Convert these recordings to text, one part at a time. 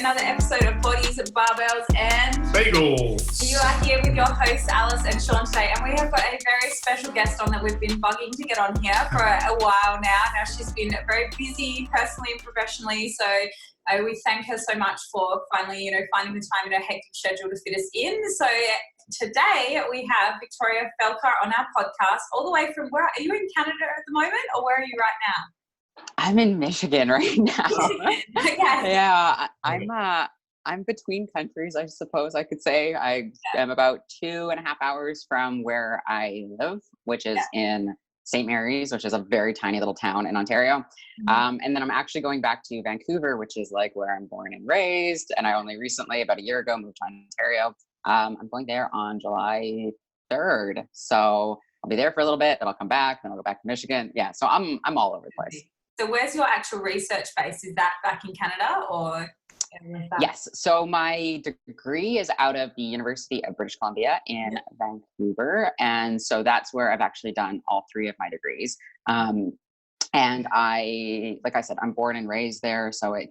another episode of Bodies, Barbells and Bagels. You are here with your hosts Alice and Sean today, and we have got a very special guest on that we've been bugging to get on here for a while now. Now she's been very busy personally and professionally, so we thank her so much for finally, finding the time in her hectic schedule to fit us in. So today we have Victoria Felkar on our podcast, all the way from where are you in Canada at the moment, or where are you right now? I'm in Michigan right now. Okay. Yeah, I'm between countries, I suppose I could say. I am about 2.5 hours from where I live, which is in St. Mary's, which is a very tiny little town in Ontario. And then I'm actually going back to Vancouver, which is like where I'm born and raised. And I only recently, about a year ago, moved to Ontario. I'm going there on July 3rd. So I'll be there for a little bit, then I'll come back, then I'll go back to Michigan. Yeah, so I'm all over the place. So where's your actual research base? Is that back in Canada or? Yes. So my degree is out of the University of British Columbia in Vancouver. And so that's where I've actually done all 3 of my degrees. And like I said, I'm born and raised there. So it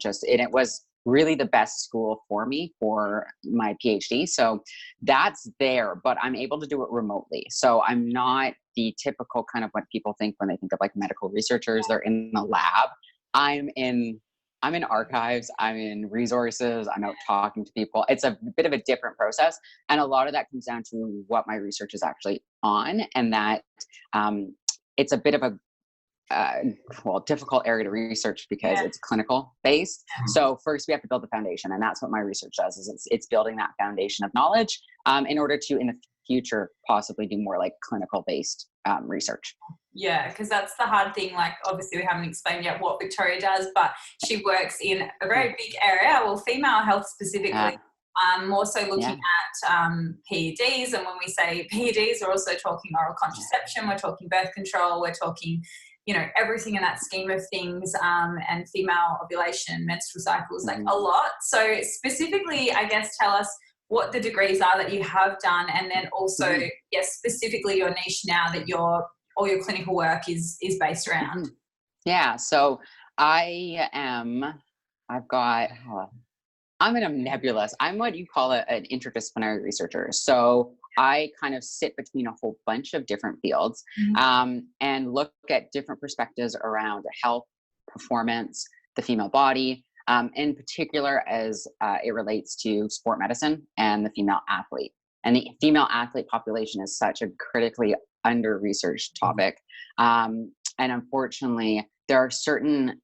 was really the best school for me for my PhD. So that's there, but I'm able to do it remotely. So I'm not the typical kind of what people think when they think of like medical researchers. They're in the lab. I'm in archives, I'm in resources, I'm out talking to people. It's a bit of a different process. And a lot of that comes down to what my research is actually on, and that it's a bit of a difficult area to research because it's clinical based. So first we have to build the foundation, and that's what my research does, is it's building that foundation of knowledge in order to, in the future, possibly do more like clinical based research. Yeah, because that's the hard thing. Like, obviously we haven't explained yet what Victoria does, but she works in a very big area, well, female health specifically. More so looking at PEDs, and when we say PEDs, we're also talking oral contraception, we're talking birth control, we're talking everything in that scheme of things, and female ovulation, menstrual cycles, like a lot. So specifically, I guess, tell us what the degrees are that you have done, and then also, specifically your niche now that all your clinical work is based around. Yeah, so I'm in a nebulous, I'm what you call an interdisciplinary researcher. So I kind of sit between a whole bunch of different fields and look at different perspectives around health, performance, the female body, in particular as it relates to sport medicine and the female athlete. And the female athlete population is such a critically under-researched topic. And unfortunately, there are certain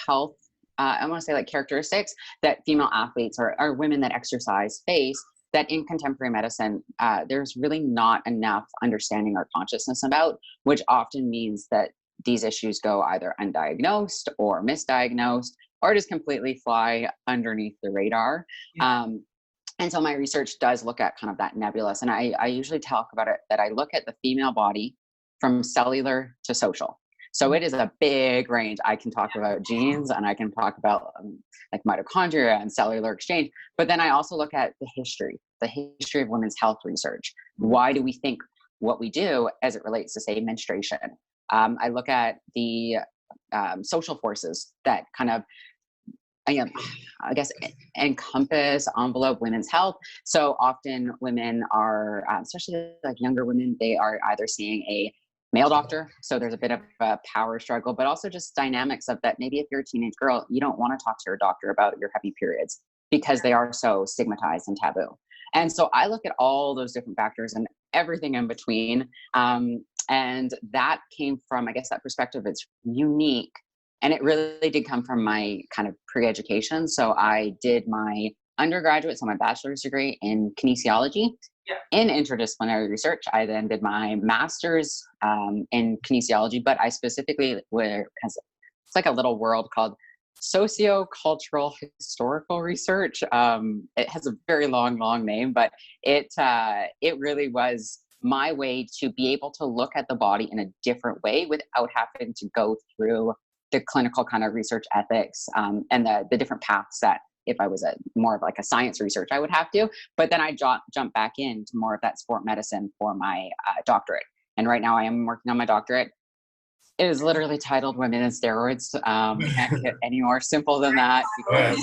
health I want to say like characteristics that female athletes or women that exercise face that in contemporary medicine, there's really not enough understanding or consciousness about, which often means that these issues go either undiagnosed or misdiagnosed or just completely fly underneath the radar. And so my research does look at kind of that nebulous. And I usually talk about it that I look at the female body from cellular to social. So it is a big range. I can talk about genes and I can talk about like mitochondria and cellular exchange, but then I also look at the history of women's health research. Why do we think what we do as it relates to, say, menstruation? I look at the social forces that kind of, I guess, encompass, envelope women's health. So often women are, especially like younger women, they are either seeing a male doctor. So there's a bit of a power struggle, but also just dynamics of that. Maybe if you're a teenage girl, you don't want to talk to your doctor about your heavy periods because they are so stigmatized and taboo. And so I look at all those different factors and everything in between. And that came from, I guess, that perspective. It's unique. And it really did come from my kind of pre-education. So I did my undergraduate, so my bachelor's degree in kinesiology. In interdisciplinary research. I then did my master's in kinesiology, but I specifically it's like a little world called sociocultural historical research. It has a very long name, but it really was my way to be able to look at the body in a different way without having to go through the clinical kind of research ethics and the different paths that if I was more of like a science research, I would have to. But then I jump back into more of that sport medicine for my doctorate. And right now I am working on my doctorate It is literally titled Women and Steroids. Can't get any more simple than that, because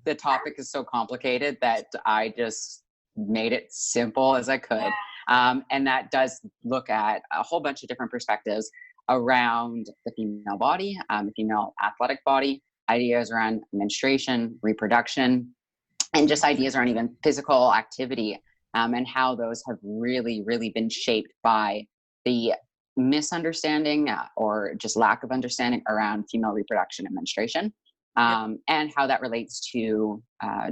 the topic is so complicated that I just made it simple as I could. And that does look at a whole bunch of different perspectives around the female body, the female athletic body, ideas around menstruation, reproduction, and just ideas around even physical activity, and how those have really, really been shaped by the misunderstanding or just lack of understanding around female reproduction and menstruation, and how that relates to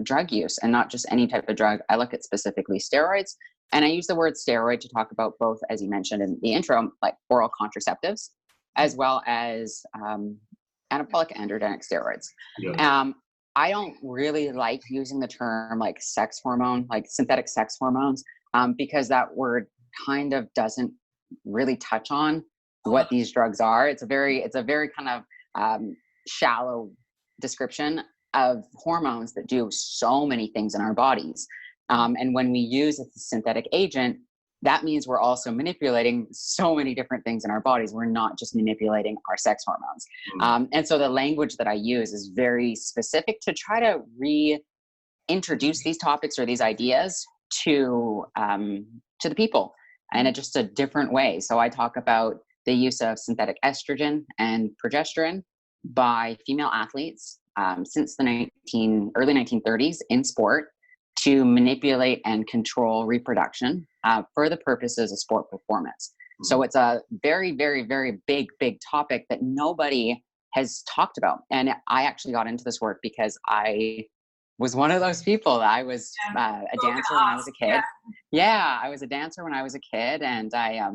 drug use, and not just any type of drug. I look at specifically steroids, and I use the word steroid to talk about both, as you mentioned in the intro, like oral contraceptives, as well as anabolic androgenic steroids. I don't really like using the term like sex hormone, like synthetic sex hormones, because that word kind of doesn't really touch on what these drugs are. It's a very kind of shallow description of hormones that do so many things in our bodies. And when we use a synthetic agent, that means we're also manipulating so many different things in our bodies. We're not just manipulating our sex hormones. And so the language that I use is very specific to try to reintroduce these topics or these ideas to the people, and in just a different way. So I talk about the use of synthetic estrogen and progesterone by female athletes since the early 1930s in sport, to manipulate and control reproduction for the purposes of sport performance. So it's a very, very, very big topic that nobody has talked about. And I actually got into this work because I was one of those people. I was a dancer when I was a kid. I was a dancer when I was a kid, and I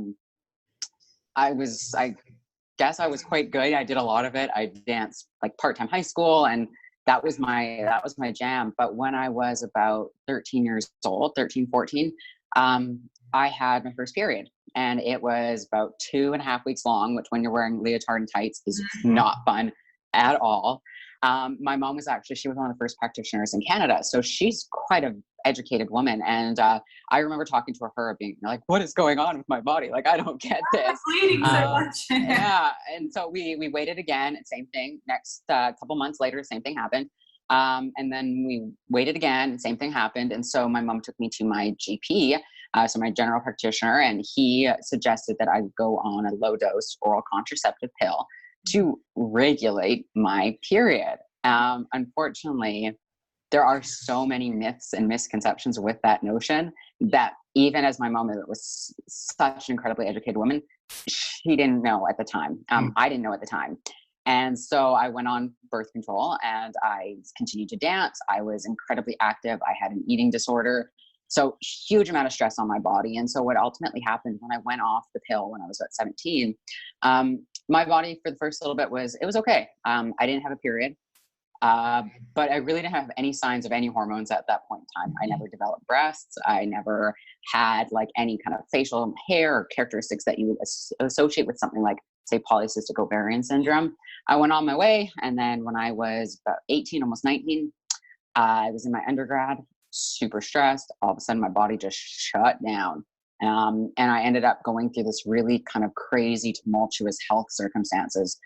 guess I was quite good. I did a lot of it. I danced like part-time high school, and that was my jam. But when I was about 13 years old, 13, 14, I had my first period, and it was about 2.5 weeks long, which when you're wearing leotard and tights is not fun at all. My mom was she was one of the first practitioners in Canada. So she's quite an educated woman. And I remember talking to her being like, what is going on with my body? Like, I don't get this. I'm bleeding so much. And so we waited again, same thing. Next couple months later, same thing happened. And then we waited again, same thing happened. And so my mom took me to my GP, so my general practitioner, and he suggested that I go on a low dose oral contraceptive pill to regulate my period. Unfortunately, there are so many myths and misconceptions with that notion that even as my mom was such an incredibly educated woman, she didn't know at the time. I didn't know at the time. And so I went on birth control, and I continued to dance. I was incredibly active. I had an eating disorder. So huge amount of stress on my body. And so what ultimately happened when I went off the pill when I was about 17, my body for the first little bit was okay. I didn't have a period, but I really didn't have any signs of any hormones at that point in time. I never developed breasts. I never had like any kind of facial hair or characteristics that you would associate with something like, say, polycystic ovarian syndrome. I went on my way. And then when I was about 18, almost 19, I was in my undergrad, super stressed. All of a sudden my body just shut down. And I ended up going through this really kind of crazy, tumultuous health circumstances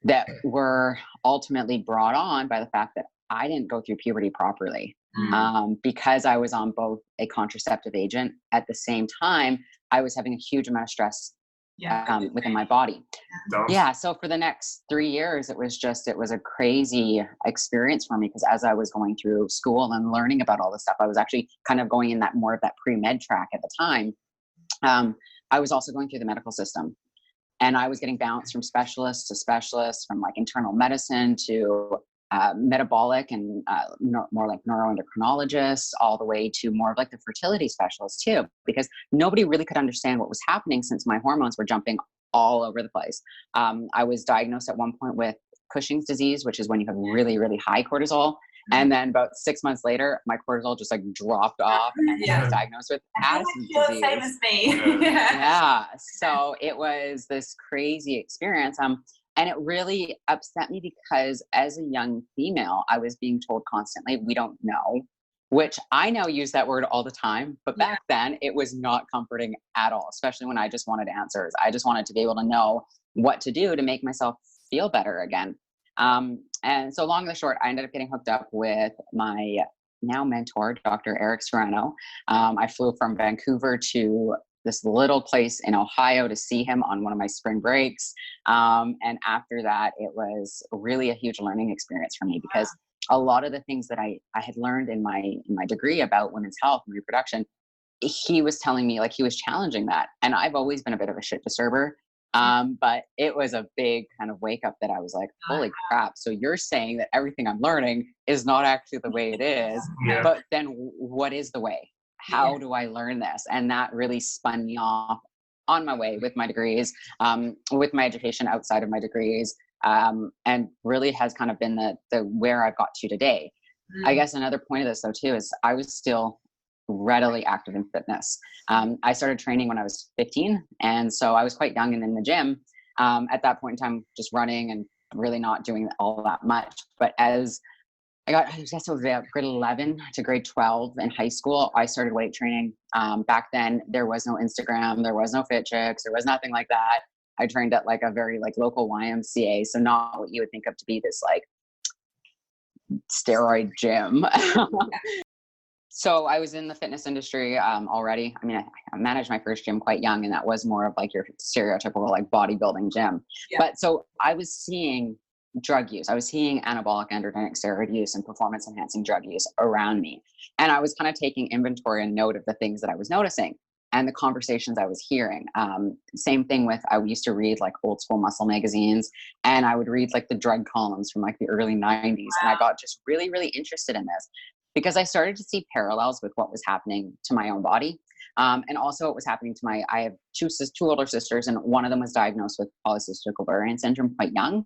that were ultimately brought on by the fact that I didn't go through puberty properly. Because I was on both a contraceptive agent at the same time, I was having a huge amount of stress within my body. So for the next 3 years, it was a crazy experience for me, because as I was going through school and learning about all this stuff, I was actually kind of going in that more of that pre-med track at the time. I was also going through the medical system, and I was getting bounced from specialist to specialist, from like internal medicine to metabolic and more like neuroendocrinologists, all the way to more of like the fertility specialist too, because nobody really could understand what was happening since my hormones were jumping all over the place. I was diagnosed at one point with Cushing's disease, which is when you have really, really high cortisol. And then about 6 months later, my cortisol just like dropped off, and I was diagnosed with Addison's disease. Same as me. So it was this crazy experience. And it really upset me, because as a young female, I was being told constantly, we don't know. which I now use that word all the time. But back then it was not comforting at all, especially when I just wanted answers. I just wanted to be able to know what to do to make myself feel better again. And so long and the short, I ended up getting hooked up with my now mentor, Dr. Eric Serrano. I flew from Vancouver to this little place in Ohio to see him on one of my spring breaks. And after that, it was really a huge learning experience for me, because a lot of the things that I had learned in my degree about women's health and reproduction, he was telling me, like, he was challenging that. And I've always been a bit of a shit disturber. But it was a big kind of wake up that I was like, holy crap. So you're saying that everything I'm learning is not actually the way it is, but then what is the way? How do I learn this? And that really spun me off on my way with my degrees, with my education outside of my degrees, and really has kind of been the where I've got to today. I guess another point of this though too is I was still readily active in fitness. I started training when I was 15. And so I was quite young and in the gym, at that point in time, just running and really not doing all that much. But as I guess it was about grade 11 to grade 12 in high school, I started weight training. Back then there was no Instagram, there was no Fit Chicks, there was nothing like that. I trained at like a very like local YMCA. So not what you would think of to be this like steroid gym. So I was in the fitness industry already. I mean, I managed my first gym quite young, and that was more of like your stereotypical like bodybuilding gym. But so I was seeing drug use. I was seeing anabolic androgenic steroid use and performance enhancing drug use around me. And I was kind of taking inventory and note of the things that I was noticing and the conversations I was hearing. Same thing with, I used to read like old school muscle magazines, and I would read like the drug columns from like the early 90s. And I got just really, really interested in this, because I started to see parallels with what was happening to my own body. And also what was happening to I have two older sisters, and one of them was diagnosed with polycystic ovarian syndrome quite young.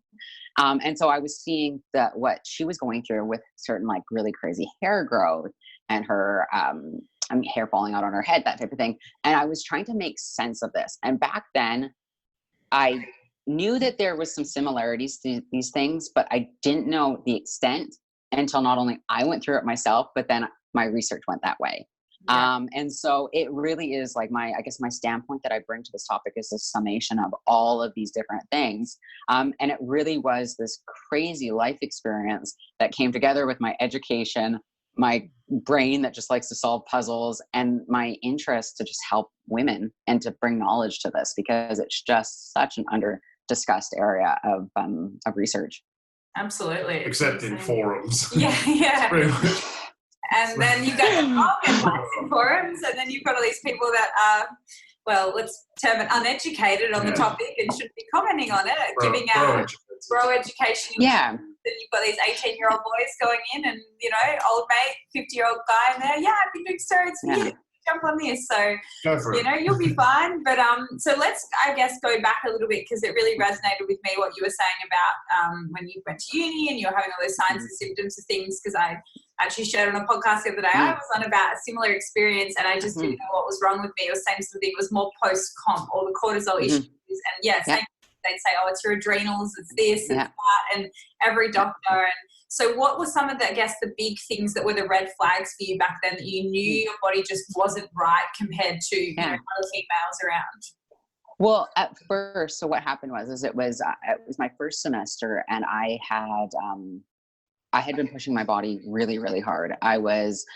And so I was seeing that what she was going through with certain like really crazy hair growth and her hair falling out on her head, that type of thing. And I was trying to make sense of this. And back then I knew that there was some similarities to these things, but I didn't know the extent until not only I went through it myself, but then my research went that way. And so it really is like my standpoint that I bring to this topic is a summation of all of these different things. And it really was this crazy life experience that came together with my education, my brain that just likes to solve puzzles, and my interest to just help women and to bring knowledge to this, because it's just such an under discussed area of research. Absolutely. Except in forums. Yeah. Pretty much. And then you've got the blog and likes in forums, and then you've got all these people that are, well, let's term it uneducated on the topic and shouldn't be commenting on it, giving out bro education. Yeah. Then you've got these 18-year-old boys going in, and, you know, old mate, 50-year-old guy in there, I've been doing steroids for years. Jump on this. So, you know, you'll be fine. But so let's, I guess, go back a little bit, because it really resonated with me what you were saying about when you went to uni and you were having all those signs and symptoms of things, because I actually shared on a podcast the other day, I was on about a similar experience, and I just didn't know what was wrong with me. It was the same sort of thing. It was more post-comp, all the cortisol issues. And they'd say, oh, it's your adrenals, it's this, it's that, and every doctor. And so what were some of the, I guess, the big things that were the red flags for you back then that you knew your body just wasn't right compared to you know, other females around? Well, at first, so what happened was it was my first semester, and I had been pushing my body really, really hard. I was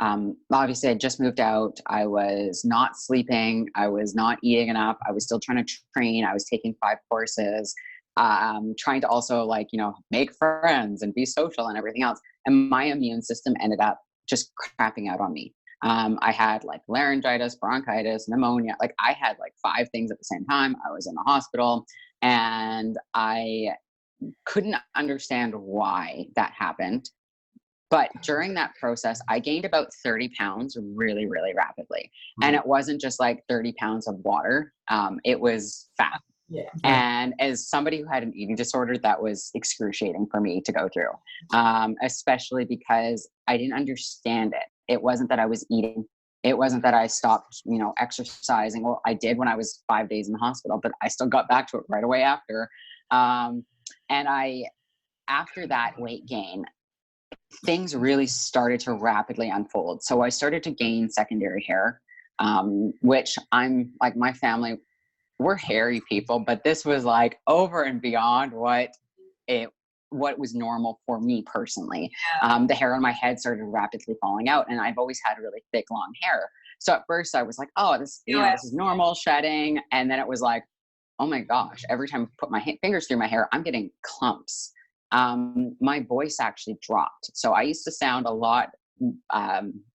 obviously I just moved out. I was not sleeping. I was not eating enough. I was still trying to train. I was taking 5 courses, trying to also like, you know, make friends and be social and everything else. And my immune system ended up just crapping out on me. I had like laryngitis, bronchitis, pneumonia. Like I had like 5 things at the same time. I was in the hospital, and I couldn't understand why that happened. But during that process, I gained about 30 pounds really, really rapidly. And it wasn't just like 30 pounds of water. It was fat. Yeah. And as somebody who had an eating disorder, that was excruciating for me to go through, especially because I didn't understand it. It wasn't that I was eating. It wasn't that I stopped, you know, exercising. Well, I did when I was 5 days in the hospital, but I still got back to it right away after. And after that weight gain, things really started to rapidly unfold. So I started to gain secondary hair, which I'm like, my family, we're hairy people, but this was like over and beyond what was normal for me personally. The hair on my head started rapidly falling out, and I've always had really thick, long hair. So at first I was like, oh, this is normal shedding. And then it was like, oh my gosh, every time I put my fingers through my hair, I'm getting clumps. My voice actually dropped. So I used to sound a lot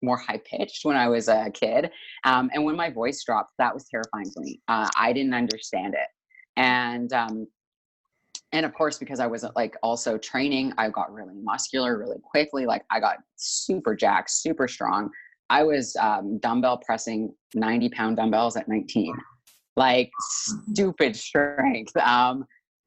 more high pitched when I was a kid. And when my voice dropped, that was terrifying for me. I didn't understand it. And of course, because I wasn't like also training, I got really muscular really quickly. Like I got super jacked, super strong. I was dumbbell pressing 90-pound dumbbells at 19, like stupid strength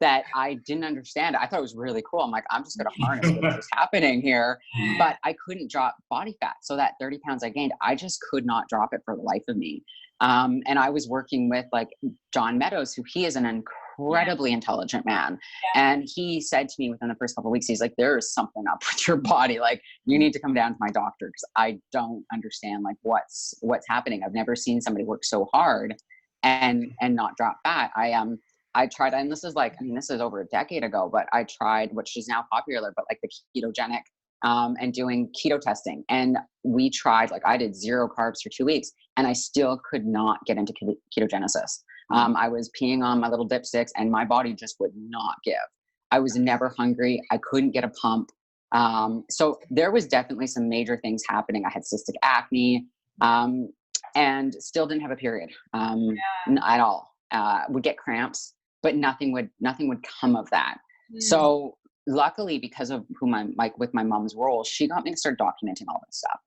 that I didn't understand. I thought it was really cool. I'm like, I'm just going to harness what's happening here. But I couldn't drop body fat. So that 30 pounds I gained, I just could not drop it for the life of me. And I was working with like John Meadows, who he is an incredibly intelligent man. And he said to me within the first couple of weeks, he's like, there is something up with your body. Like you need to come down to my doctor, because I don't understand like what's happening. I've never seen somebody work so hard and not drop fat. I tried, and this is like, I mean, this is over a decade ago, but I tried, which is now popular, but like the ketogenic, and doing keto testing. And we tried, like I did 0 carbs for 2 weeks, and I still could not get into ketogenesis. I was peeing on my little dipsticks, and my body just would not give. I was never hungry. I couldn't get a pump. So there was definitely some major things happening. I had cystic acne, and still didn't have a period, at all. Would get cramps, but nothing would come of that. So luckily, because of with my mom's role, she got me to start documenting all this stuff.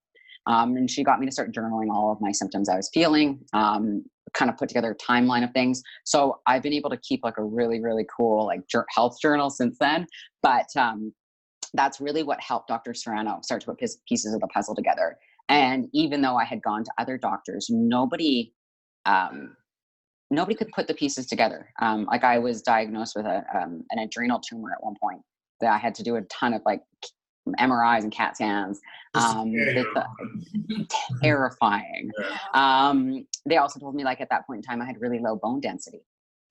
And she got me to start journaling all of my symptoms I was feeling, kind of put together a timeline of things. So I've been able to keep like a really, really cool like health journal since then. But that's really what helped Dr. Serrano start to put pieces of the puzzle together. And even though I had gone to other doctors, nobody could put the pieces together. Like I was diagnosed with an adrenal tumor at one point that I had to do a ton of like MRIs and CAT scans. Terrifying. They also told me like at that point in time, I had really low bone density.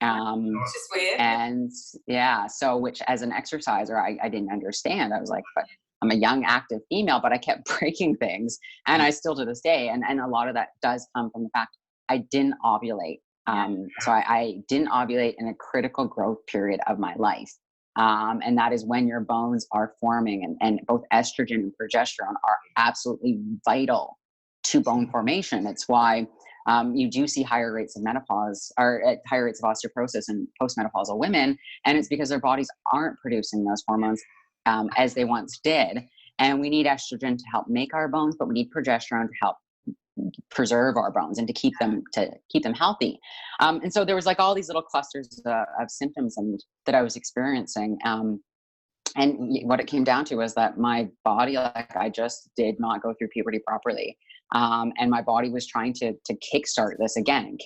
Which is weird. And so which as an exerciser, I didn't understand. I was like, but I'm a young, active female, but I kept breaking things. And I still to this day. And a lot of that does come from the fact I didn't ovulate. So I didn't ovulate in a critical growth period of my life. And that is when your bones are forming, and both estrogen and progesterone are absolutely vital to bone formation. It's why you do see higher rates of menopause or higher rates of osteoporosis in postmenopausal women. And it's because their bodies aren't producing those hormones as they once did. And we need estrogen to help make our bones, but we need progesterone to help preserve our bones and to keep them healthy. And so there was like all these little clusters of symptoms that I was experiencing. And what it came down to was that my body, like I just did not go through puberty properly. And my body was trying to kickstart this again,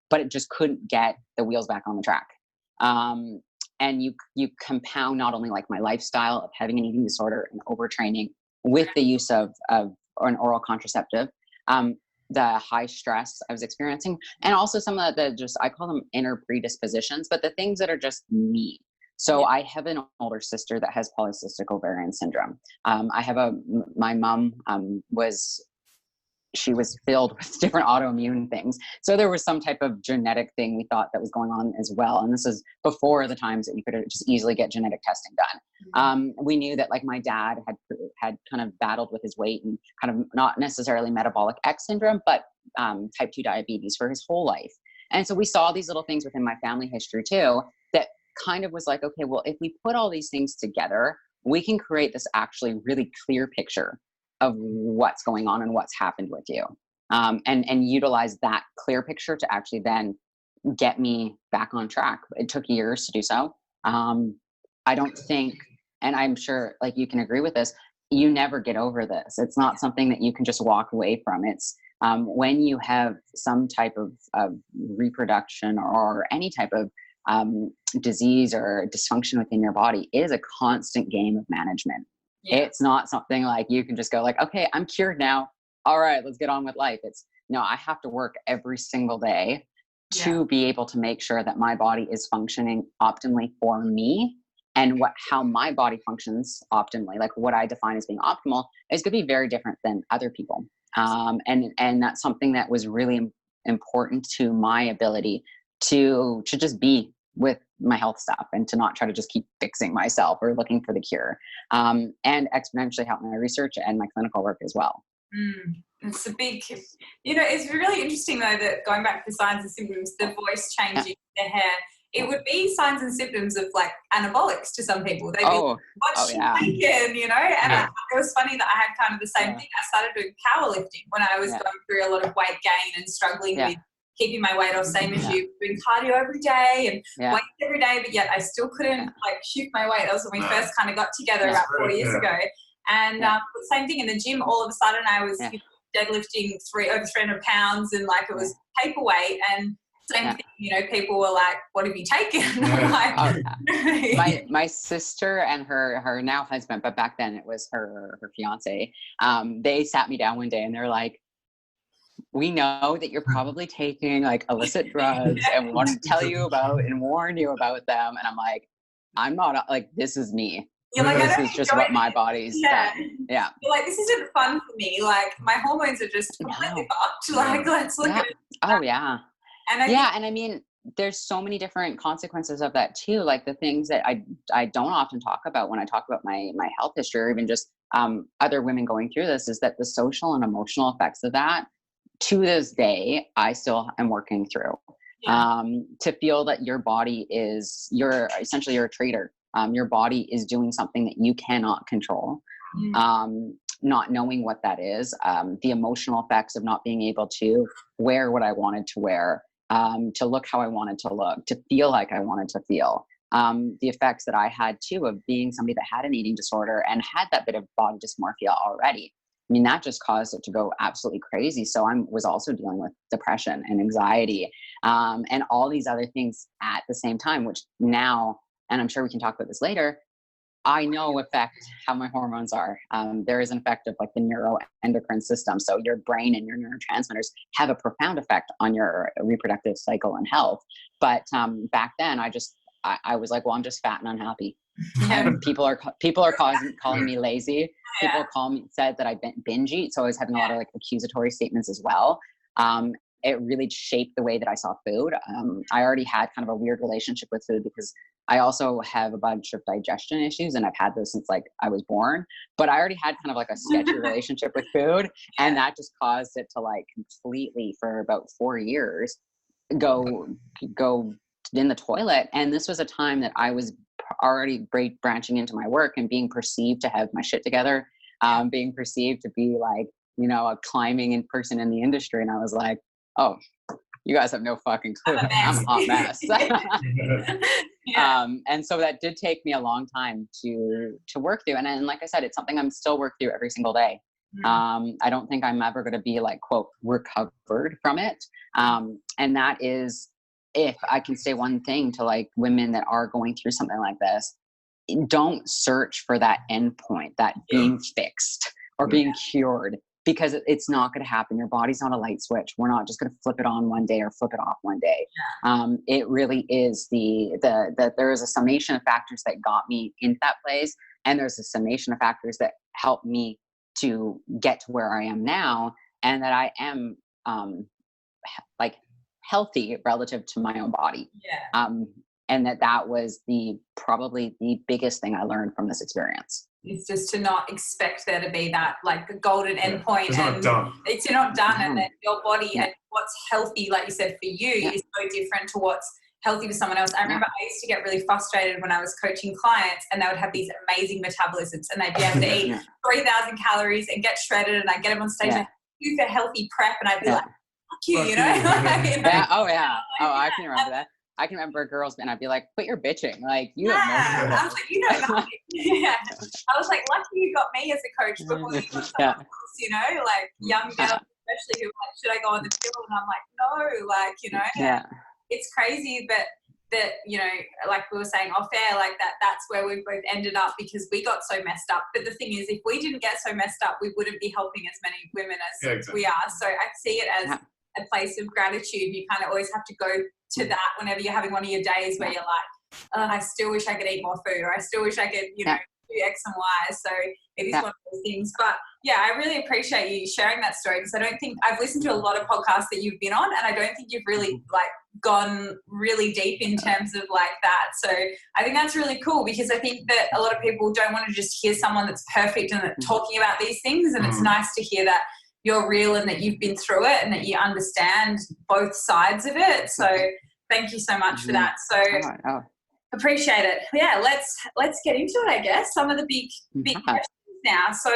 but it just couldn't get the wheels back on the track. And you compound not only like my lifestyle of having an eating disorder and overtraining with the use of an oral contraceptive, the high stress I was experiencing, and also some of the just, I call them inner predispositions, but the things that are just me. So I have an older sister that has polycystic ovarian syndrome. I have my mom she was filled with different autoimmune things. So there was some type of genetic thing we thought that was going on as well. And this is before the times that you could just easily get genetic testing done. We knew that like my dad had kind of battled with his weight and kind of not necessarily metabolic X syndrome, but type 2 diabetes for his whole life. And so we saw these little things within my family history too, that kind of was like, okay, well, if we put all these things together, we can create this actually really clear picture of what's going on and what's happened with you. And utilize that clear picture to actually then get me back on track. It took years to do so. I don't think, and I'm sure like you can agree with this, you never get over this. It's not something that you can just walk away from. It's when you have some type of reproduction or any type of disease or dysfunction within your body, it is a constant game of management. It's not something like you can just go like, okay, I'm cured now. All right, let's get on with life. It's no, I have to work every single day to be able to make sure that my body is functioning optimally for me. And how my body functions optimally, like what I define as being optimal, is going to be very different than other people. And that's something that was really important to my ability to just be with my health stuff and to not try to just keep fixing myself or looking for the cure, and exponentially help my research and my clinical work as well. It's a big, it's really interesting though that going back to the signs and symptoms, the voice changing, the hair, it would be signs and symptoms of like anabolics to some people. They'd be like, what's she taking, And it was funny that I had kind of the same thing. I started doing powerlifting when I was going through a lot of weight gain and struggling with keeping my weight off, same as you, doing cardio every day and weights every day, but yet I still couldn't like shift my weight. That was when we first kind of got together about 4 years ago. And same thing in the gym, all of a sudden I was deadlifting over 300 pounds and like it was paperweight, and same thing, people were like, what have you taken? Like, my sister and her now husband, but back then it was her fiance, they sat me down one day and they're like, we know that you're probably taking like illicit drugs and we want to tell you about and warn you about them. And I'm like, I'm not like, this is me. Like, this is just what my body's done. Yeah. You're like, this isn't fun for me. Like my hormones are just completely fucked. Like, let's look at it. Oh yeah. And I mean, there's so many different consequences of that too. Like the things that I don't often talk about when I talk about my health history, or even just other women going through this, is that the social and emotional effects of that, to this day, I still am working through. To feel that your body is, you're a traitor. Your body is doing something that you cannot control. Not knowing what that is, the emotional effects of not being able to wear what I wanted to wear, to look how I wanted to look, to feel like I wanted to feel. The effects that I had too of being somebody that had an eating disorder and had that bit of body dysmorphia already. I mean, that just caused it to go absolutely crazy. So I was also dealing with depression and anxiety, and all these other things at the same time, which now, and I'm sure we can talk about this later, I know affect how my hormones are. There is an effect of like the neuroendocrine system. So your brain and your neurotransmitters have a profound effect on your reproductive cycle and health. But back then I was like, well, I'm just fat and unhappy. People are calling me lazy. People said that I binge eat. So I was having a lot of like accusatory statements as well. It really shaped the way that I saw food. I already had kind of a weird relationship with food because I also have a bunch of digestion issues, and I've had those since like I was born, but I already had kind of like a sketchy relationship with food. And that just caused it to like completely, for about 4 years, go in the toilet. And this was a time that I was already branching into my work and being perceived to have my shit together, being perceived to be like, a climbing in person in the industry. And I was like, oh, you guys have no fucking clue. I'm a hot mess. And so that did take me a long time to work through. And like I said, it's something I'm still working through every single day. I don't think I'm ever going to be like, quote, recovered from it. And that is, if I can say one thing to like women that are going through something like this, don't search for that end point, that being fixed or being cured, because it's not going to happen. Your body's not a light switch. We're not just going to flip it on one day or flip it off one day. It really is there is a summation of factors that got me into that place. And there's a summation of factors that helped me to get to where I am now. And that I am like healthy relative to my own body. And that was probably the biggest thing I learned from this experience. It's just to not expect there to be that like a golden endpoint. It's not done. You're not done, and that your body and what's healthy, like you said, for you is so different to what's healthy for someone else. I remember I used to get really frustrated when I was coaching clients, and they would have these amazing metabolisms, and they'd be able to eat 3,000 calories and get shredded, and I'd get them on stage and do the healthy prep, and I'd be like, fuck you, you know? Oh yeah. Oh, I can remember that. I can remember girls, and I'd be like, "Quit your bitching! Like you don't know." I was like, "You don't know." I was like, "Lucky you got me as a coach before you got someone else." Like young girls, especially who are like, "Should I go on the pill?" And I'm like, "No," like it's crazy. But that, you know, like we were saying off air, like that's where we've both ended up because we got so messed up. But the thing is, if we didn't get so messed up, we wouldn't be helping as many women as we are. So I see it as a place of gratitude. You kind of always have to go to that whenever you're having one of your days where you're like, I still wish I could eat more food, or I still wish I could, you know, do X and Y. So it is one of those things. But yeah, I really appreciate you sharing that story, because I don't think I've listened to a lot of podcasts that you've been on, and I don't think you've really like gone really deep in terms of like that. So I think that's really cool, because I think that a lot of people don't want to just hear someone that's perfect and talking about these things. And it's nice to hear that you're real and that you've been through it and that you understand both sides of it. So thank you so much for that. So appreciate it. Yeah, let's get into it, I guess. Some of the big questions now. So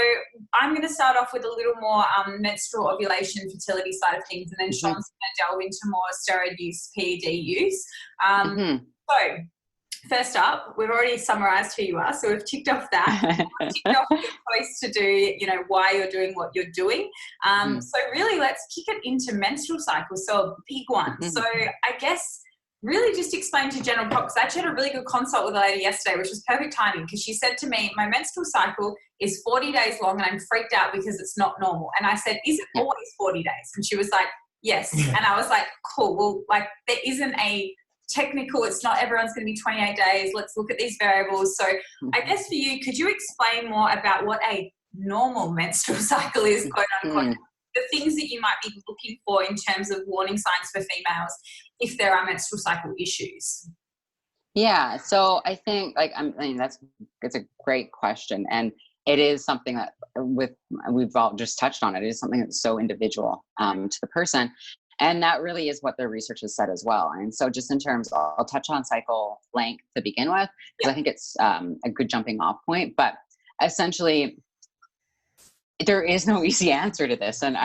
I'm going to start off with a little more menstrual ovulation, fertility side of things, and then Sean's going to delve into more steroid use, PED use. So first up, we've already summarized who you are, so we've ticked off that. We've ticked off your choice to do, you know, why you're doing what you're doing. So really, let's kick it into menstrual cycles, so a big one. So I guess really just explain to general pop, because I actually had a really good consult with a lady yesterday, which was perfect timing, because she said to me, my menstrual cycle is 40 days long and I'm freaked out because it's not normal. And I said, is it always 40 days? And she was like, yes. And I was like, cool. Well, like there isn't a technical, it's not everyone's going to be 28 days. Let's look at these variables. So I guess for you, could you explain more about what a normal menstrual cycle is, quote unquote? The things that you might be looking for in terms of warning signs for females if there are menstrual cycle issues? Yeah, so I think it's a great question, and it is something that we've all just touched on. It is something that's so individual to the person, and that really is what the research has said as well. And so, just in terms, I'll touch on cycle length to begin with, because I think it's a good jumping off point. But essentially, there is no easy answer to this. And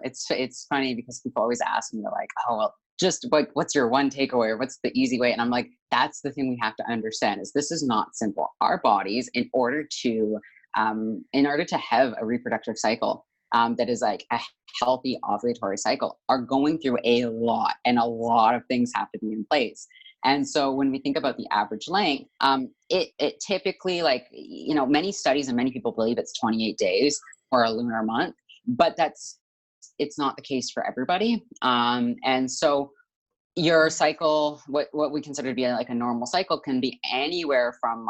it's funny because people always ask me, they're like, oh, well, just like, what's your one takeaway, or what's the easy way? And I'm like, that's the thing we have to understand, is this is not simple. Our bodies, in order to have a reproductive cycle that is like a healthy ovulatory cycle, are going through a lot, and a lot of things have to be in place. And so when we think about the average length, it typically, like, you know, many studies and many people believe it's 28 days or a lunar month, but it's not the case for everybody. And so your cycle, what we consider to be like a normal cycle, can be anywhere from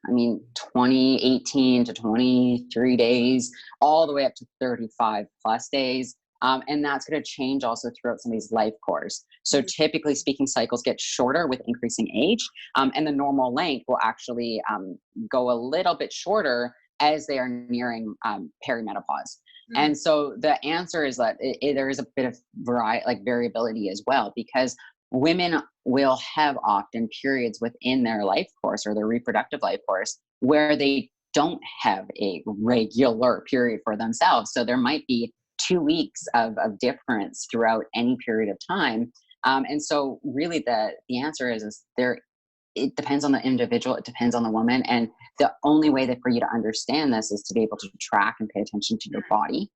18 to 23 days, all the way up to 35 plus days. And that's going to change also throughout somebody's life course. So typically speaking, cycles get shorter with increasing age, and the normal length will actually go a little bit shorter as they are nearing perimenopause. And so the answer is that there is a bit of variability as well, because women will have often periods within their life course or their reproductive life course where they don't have a regular period for themselves. So there might be 2 weeks of difference throughout any period of time. And so really the answer is it depends on the individual, it depends on the woman. And the only way that for you to understand this is to be able to track and pay attention to your body.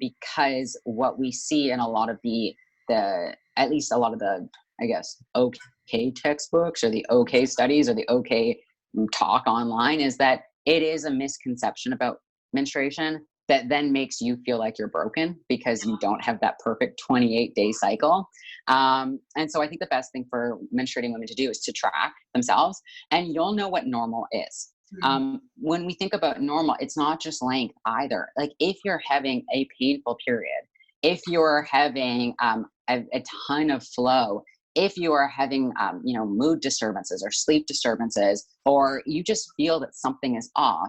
Because what we see in a lot of at least a lot of the, I guess, okay textbooks or the okay studies or the okay talk online, is that it is a misconception about menstruation that then makes you feel like you're broken because you don't have that perfect 28-day cycle. And so I think the best thing for menstruating women to do is to track themselves, and you'll know what normal is. When we think about normal, it's not just length either. Like if you're having a painful period, if you're having a ton of flow, if you are having mood disturbances or sleep disturbances, or you just feel that something is off,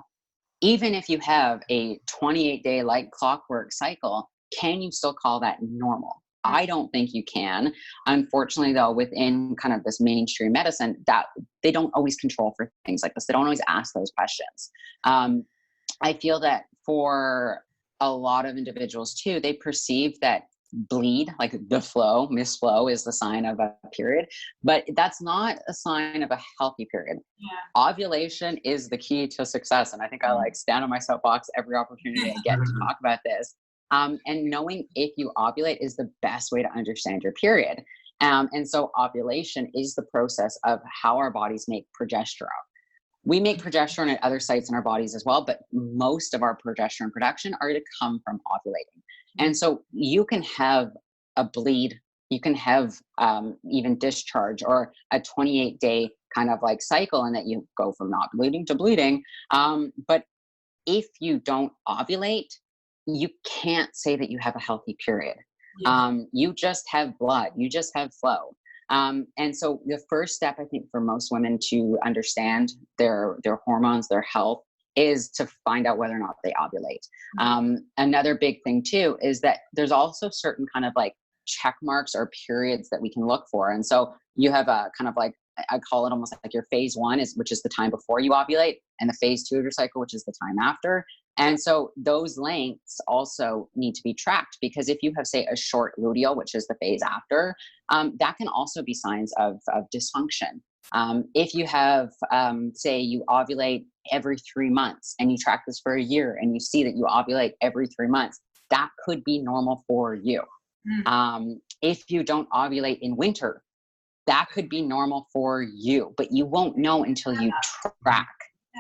even if you have a 28-day like clockwork cycle, can you still call that normal? I don't think you can. Unfortunately, though, within kind of this mainstream medicine, that they don't always control for things like this. They don't always ask those questions. I feel that for a lot of individuals too, they perceive that bleed, like the flow, misflow, is the sign of a period, but that's not a sign of a healthy period. Ovulation is the key to success. And I think I stand on my soapbox every opportunity I get to talk about this. And knowing if you ovulate is the best way to understand your period. And so ovulation is the process of how our bodies make progesterone. We make progesterone at other sites in our bodies as well, but most of our progesterone production are to come from ovulating. And so you can have a bleed, you can have even discharge or a 28-day kind of like cycle, and that you go from not bleeding to bleeding. But if you don't ovulate, you can't say that you have a healthy period. You just have blood, you just have flow. And so the first step, I think, for most women to understand their hormones, their health, is to find out whether or not they ovulate. Another big thing too is that there's also certain kind of like check marks or periods that we can look for. And so you have a kind of like, I call it almost like your phase 1 which is the time before you ovulate, and the phase 2 of your cycle, which is the time after. And so those lengths also need to be tracked, because if you have, say, a short luteal, which is the phase after, that can also be signs of dysfunction. If you have, say, you ovulate every 3 months and you track this for a year and you see that you ovulate every 3 months, that could be normal for you. If you don't ovulate in winter, that could be normal for you, but you won't know until you track.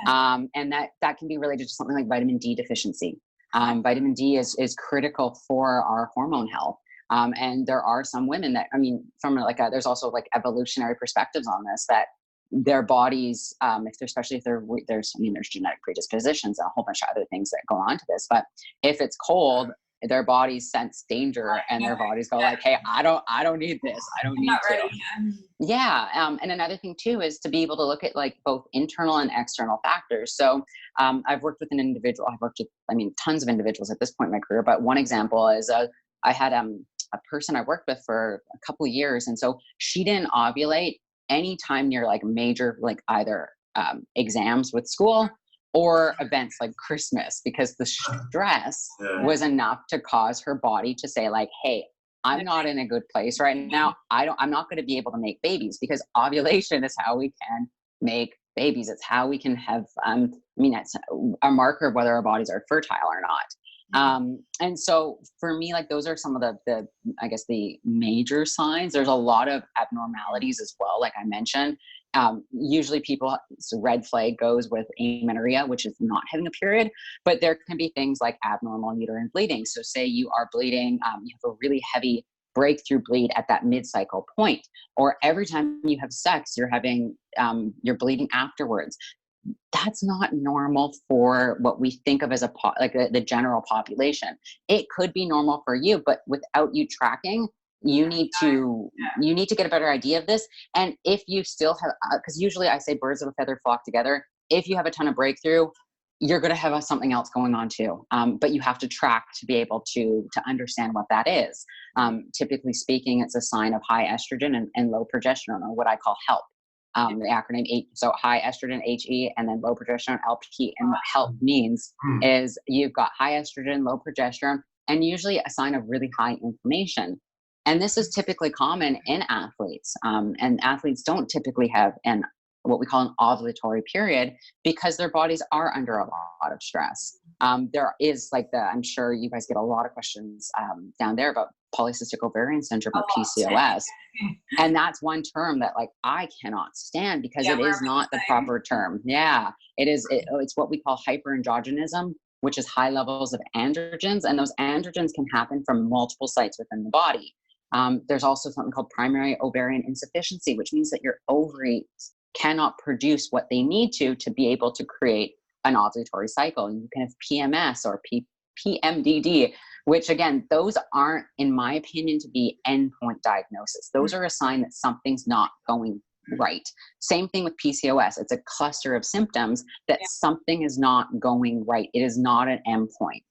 And that can be related to something like vitamin D deficiency. Vitamin D is critical for our hormone health. And there are some women that, I mean, from like there's also like evolutionary perspectives on this, that their bodies, especially if there's genetic predispositions and a whole bunch of other things that go on to this, but if it's cold, their bodies sense danger and their bodies go like, hey, I don't need this. I don't need to. Yeah. And another thing too is to be able to look at like both internal and external factors. So I've worked with an individual. I've worked with, tons of individuals at this point in my career. But one example is I had a person I worked with for a couple of years. And so she didn't ovulate anytime near like major, like either exams with school or events like Christmas, because the stress was enough to cause her body to say like, hey, I'm not in a good place right now. I'm not going to be able to make babies, because ovulation is how we can make babies. It's how we can have, it's a marker of whether our bodies are fertile or not. And so for me, like those are some of the I guess the major signs. There's a lot of abnormalities as well. Like I mentioned, usually red flag goes with amenorrhea, which is not having a period, but there can be things like abnormal uterine bleeding. So say you are bleeding, you have a really heavy breakthrough bleed at that mid-cycle point, or every time you have sex, you're bleeding afterwards. That's not normal for what we think of as the general population. It could be normal for you, but without you tracking, you need to get a better idea of this. And if you still have, because usually I say birds of a feather flock together. If you have a ton of breakthrough, you're going to have something else going on too. But you have to track to be able to understand what that is. Typically speaking, it's a sign of high estrogen and low progesterone, or what I call HELP. The acronym so high estrogen, HE, and then low progesterone, LP. And what HELP means is you've got high estrogen, low progesterone, and usually a sign of really high inflammation. And this is typically common in athletes. And athletes don't typically have what we call an ovulatory period, because their bodies are under a lot of stress. There is I'm sure you guys get a lot of questions down there about polycystic ovarian syndrome, or PCOS. And that's one term that I cannot stand, because it is not the proper term. Yeah, it is. It's what we call hyperandrogenism, which is high levels of androgens. And those androgens can happen from multiple sites within the body. There's also something called primary ovarian insufficiency, which means that your ovaries cannot produce what they need to be able to create an ovulatory cycle. And you can have PMS or PMDD, which again, those aren't, in my opinion, to be endpoint diagnosis. Those are a sign that something's not going right. Same thing with PCOS. It's a cluster of symptoms that something is not going right. It is not an endpoint.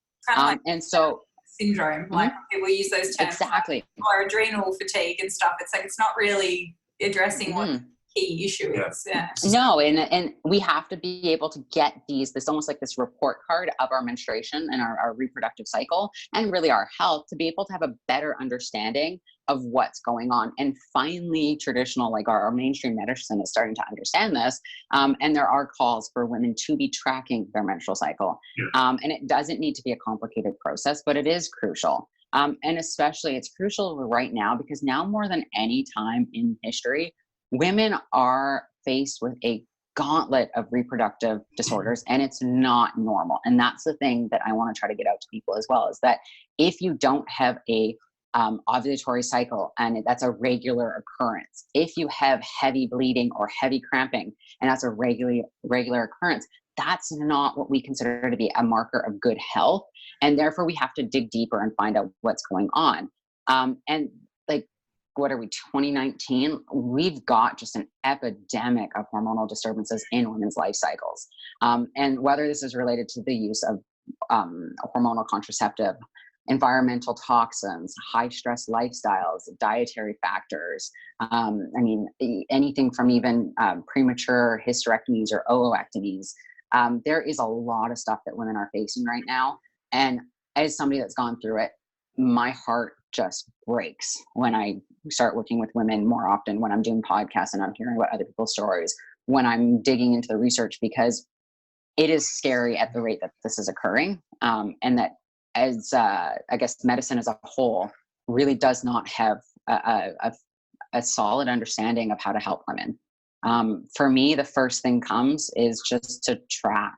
And so syndrome, people use those terms, exactly, or adrenal fatigue and stuff. It's not really addressing what key issue is. No, and we have to be able to get this almost like this report card of our menstruation and our reproductive cycle, and really our health, to be able to have a better understanding of what's going on. And finally, traditional, our mainstream medicine is starting to understand this. And there are calls for women to be tracking their menstrual cycle. And it doesn't need to be a complicated process, but it is crucial. And especially it's crucial right now because now more than any time in history, women are faced with a gauntlet of reproductive disorders, and it's not normal. And that's the thing that I want to try to get out to people as well, is that if you don't have a ovulatory cycle and that's a regular occurrence, if you have heavy bleeding or heavy cramping and that's a regular occurrence, that's not what we consider to be a marker of good health. And therefore we have to dig deeper and find out what's going on. And like, what are we, 2019? We've got just an epidemic of hormonal disturbances in women's life cycles. And whether this is related to the use of hormonal contraceptive, environmental toxins, high stress lifestyles, dietary factors. I mean, anything from even premature hysterectomies or oopectomies. There is a lot of stuff that women are facing right now. And as somebody that's gone through it, my heart just breaks when I start working with women more often, when I'm doing podcasts and I'm hearing about other people's stories, when I'm digging into the research, because it is scary at the rate that this is occurring. And that as I guess medicine as a whole really does not have a solid understanding of how to help women. For me, the first thing comes is just to track.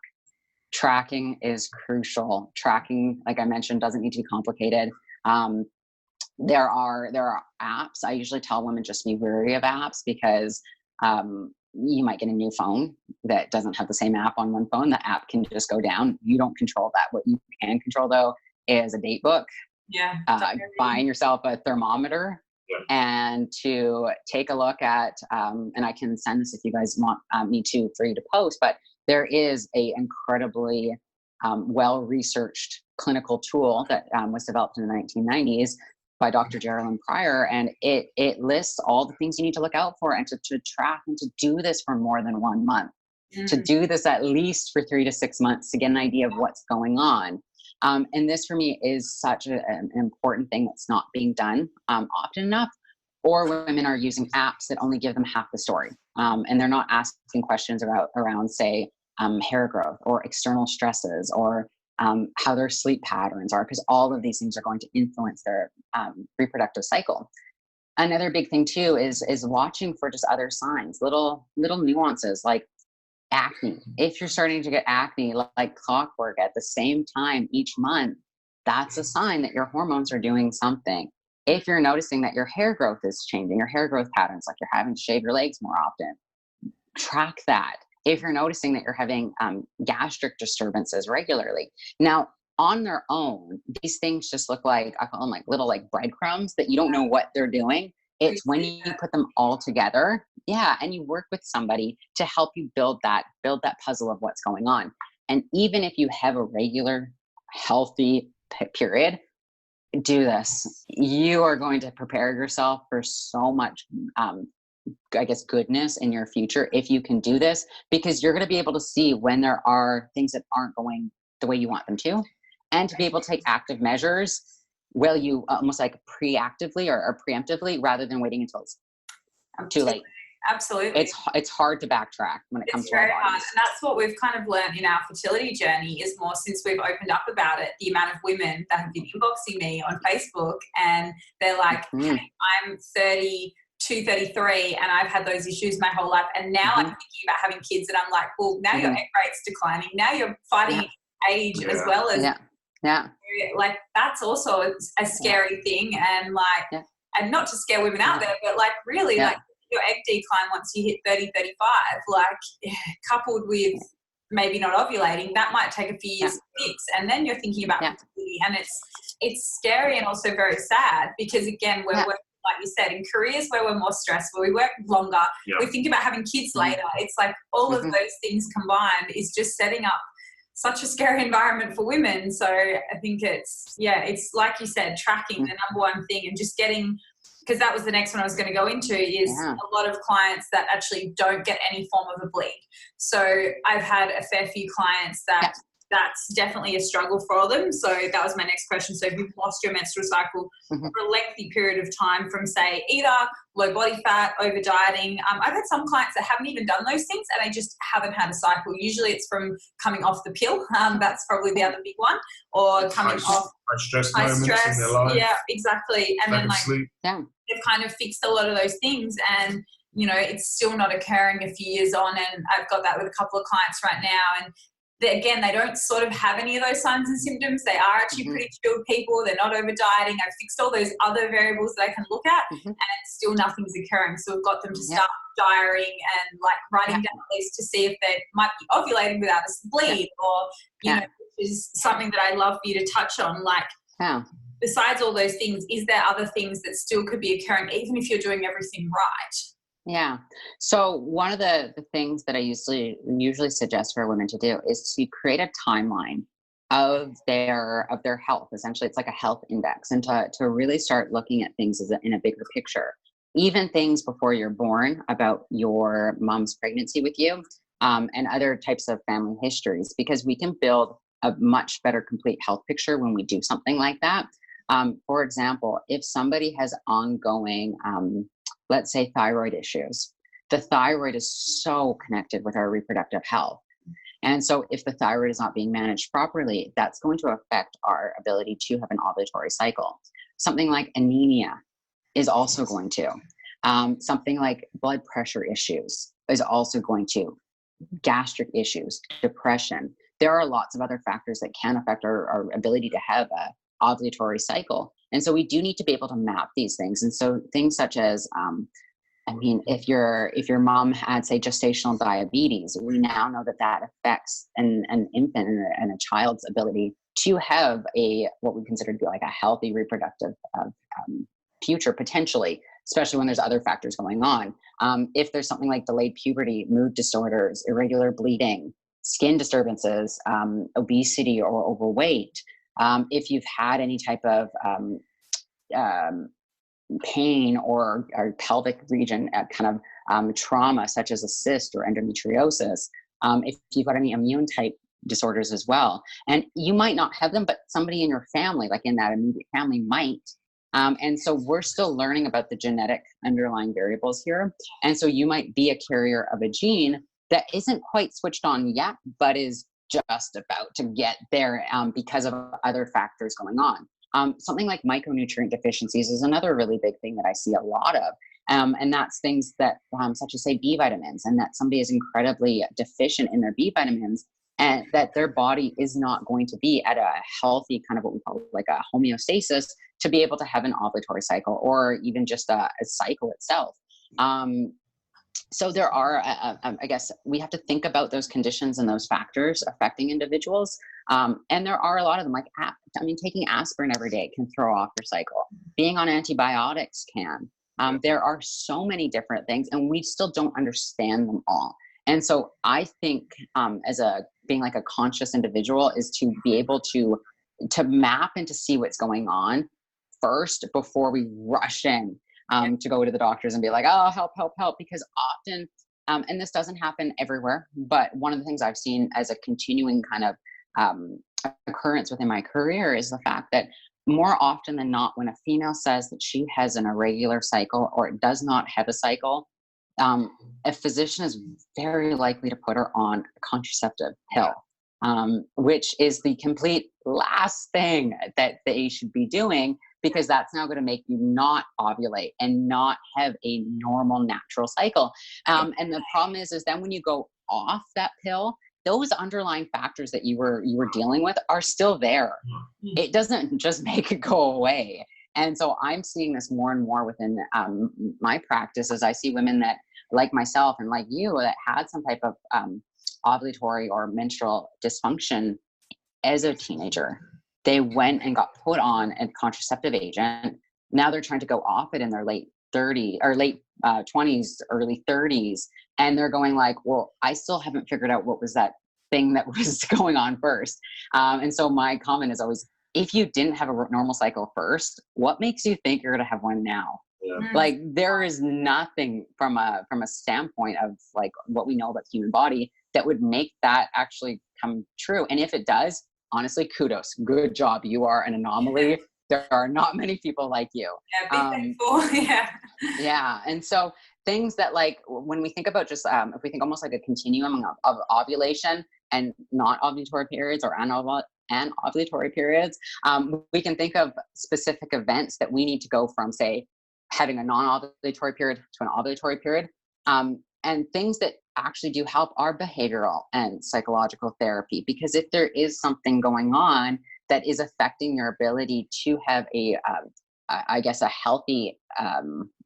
Tracking is crucial. Tracking, like I mentioned, doesn't need to be complicated. There are apps. I usually tell women just be wary of apps because you might get a new phone that doesn't have the same app on one phone. The app can just go down. You don't control that. What you can control though is a date book. Yeah. Buying yourself a thermometer and to take a look at, and I can send this if you guys want me to for you to post, but there is a incredibly well-researched clinical tool that was developed in the 1990s by Dr. Geraldine Pryor, and it lists all the things you need to look out for and to track and to do this for more than 1 month, to do this at least for 3 to 6 months to get an idea of what's going on. And this for me is such an important thing that's not being done often enough, or women are using apps that only give them half the story. And they're not asking questions around say, hair growth or external stresses or how their sleep patterns are, because all of these things are going to influence their reproductive cycle. Another big thing too is watching for just other signs, little nuances like acne. If you're starting to get acne like clockwork at the same time each month, that's a sign that your hormones are doing something. If you're noticing that your hair growth is changing, your hair growth patterns, like you're having to shave your legs more often, track that. If you're noticing that you're having gastric disturbances regularly. Now, on their own, these things just look like, I call them like little like breadcrumbs that you don't know what they're doing. It's when you put them all together, and you work with somebody to help you build that puzzle of what's going on. And even if you have a regular, healthy period, do this. You are going to prepare yourself for so much I guess goodness in your future if you can do this, because you're going to be able to see when there are things that aren't going the way you want them to, and to be able to take active measures will you almost like preactively or preemptively rather than waiting until it's too late. Absolutely. It's hard to backtrack when it comes to our bodies. Hard. And that's what we've kind of learned in our fertility journey, is more since we've opened up about it, the amount of women that have been inboxing me on Facebook and they're like, hey, I'm 32, 33 and I've had those issues my whole life, and now I'm thinking about having kids, and I'm like, well, now your egg rate's declining, now you're fighting age as well as like that's also a scary thing, and like and not to scare women out there, but like really like your egg decline once you hit 30, 35, like coupled with maybe not ovulating, that might take a few years to fix, and then you're thinking about fertility, and it's scary and also very sad, because again we're working, like you said, in careers where we're more stressful, we work longer, we think about having kids later. It's like all of those things combined is just setting up such a scary environment for women. So I think it's like you said, tracking the number one thing, and just getting, because that was the next one I was going to go into, is a lot of clients that actually don't get any form of a bleed. So I've had a fair few clients that that's definitely a struggle for them. So that was my next question. So if you've lost your menstrual cycle for a lengthy period of time from, say, either low body fat, over dieting. I've had some clients that haven't even done those things and they just haven't had a cycle. Usually it's from coming off the pill. That's probably the other big one. Or coming off high stress moments in their life. Yeah, exactly. And then sleep. They've kind of fixed a lot of those things, and it's still not occurring a few years on. And I've got that with a couple of clients right now, and they don't sort of have any of those signs and symptoms. They are actually pretty chilled people. They're not over dieting. I've fixed all those other variables that I can look at, and still nothing's occurring. So we've got them to start diarying and like writing down at least to see if they might be ovulating without a bleed, or which is something that I love for you to touch on. Like, besides all those things, is there other things that still could be occurring even if you're doing everything right? Yeah. So one of the things that I usually suggest for women to do is to create a timeline of their health. Essentially, it's like a health index, and to really start looking at things in a bigger picture. Even things before you're born, about your mom's pregnancy with you, and other types of family histories, because we can build a much better complete health picture when we do something like that. For example, if somebody has ongoing, let's say, thyroid issues, the thyroid is so connected with our reproductive health. And so if the thyroid is not being managed properly, that's going to affect our ability to have an ovulatory cycle. Something like anemia is also going to. Something like blood pressure issues is also going to. Gastric issues, depression. There are lots of other factors that can affect our ability to have a ovulatory cycle. And so we do need to be able to map these things. And so things such as, if your mom had, say, gestational diabetes, we now know that affects an infant and a child's ability to have what we consider to be like a healthy reproductive future, potentially, especially when there's other factors going on. If there's something like delayed puberty, mood disorders, irregular bleeding, skin disturbances, obesity or overweight, if you've had any type of pain or pelvic region kind of trauma, such as a cyst or endometriosis, if you've got any immune type disorders as well. And you might not have them, but somebody in your family, like in that immediate family, might. And so we're still learning about the genetic underlying variables here. And so you might be a carrier of a gene that isn't quite switched on yet, but is just about to get there because of other factors going on. Something like micronutrient deficiencies is another really big thing that I see a lot of. And that's things that, such as, say, B vitamins, and that somebody is incredibly deficient in their B vitamins, and that their body is not going to be at a healthy kind of what we call like a homeostasis to be able to have an ovulatory cycle, or even just a cycle itself. So there are, I guess, we have to think about those conditions and those factors affecting individuals. And there are a lot of them, like, taking aspirin every day can throw off your cycle. Being on antibiotics can. There are so many different things, and we still don't understand them all. And so I think being like a conscious individual is to be able to map and to see what's going on first before we rush in to go to the doctors and be like, oh, help, help, help. Because often, and this doesn't happen everywhere, but one of the things I've seen as a continuing kind of occurrence within my career is the fact that more often than not, when a female says that she has an irregular cycle or does not have a cycle, a physician is very likely to put her on a contraceptive pill, which is the complete last thing that they should be doing, because that's now going to make you not ovulate and not have a normal natural cycle. And the problem is then when you go off that pill, those underlying factors that you were dealing with are still there. It doesn't just make it go away. And so I'm seeing this more and more within my practice, as I see women that, like myself and like you, that had some type of ovulatory or menstrual dysfunction as a teenager. They went and got put on a contraceptive agent. Now they're trying to go off it in their late 30s or late 20s, early 30s. And they're going like, well, I still haven't figured out what was that thing that was going on first. And so my comment is always, if you didn't have a normal cycle first, what makes you think you're going to have one now? Yeah. Like, there is nothing from a standpoint of like what we know about the human body that would make that actually come true. And if it does, honestly, kudos, good job. You are an anomaly. There are not many people like you. Yeah, be thankful. Yeah. Yeah. And so things that, like, when we think about just, if we think almost like a continuum of ovulation and not ovulatory periods or anovulatory periods, we can think of specific events that we need to go from, say, having a non-ovulatory period to an ovulatory period. And things that actually do help are behavioral and psychological therapy, because if there is something going on that is affecting your ability to have a healthy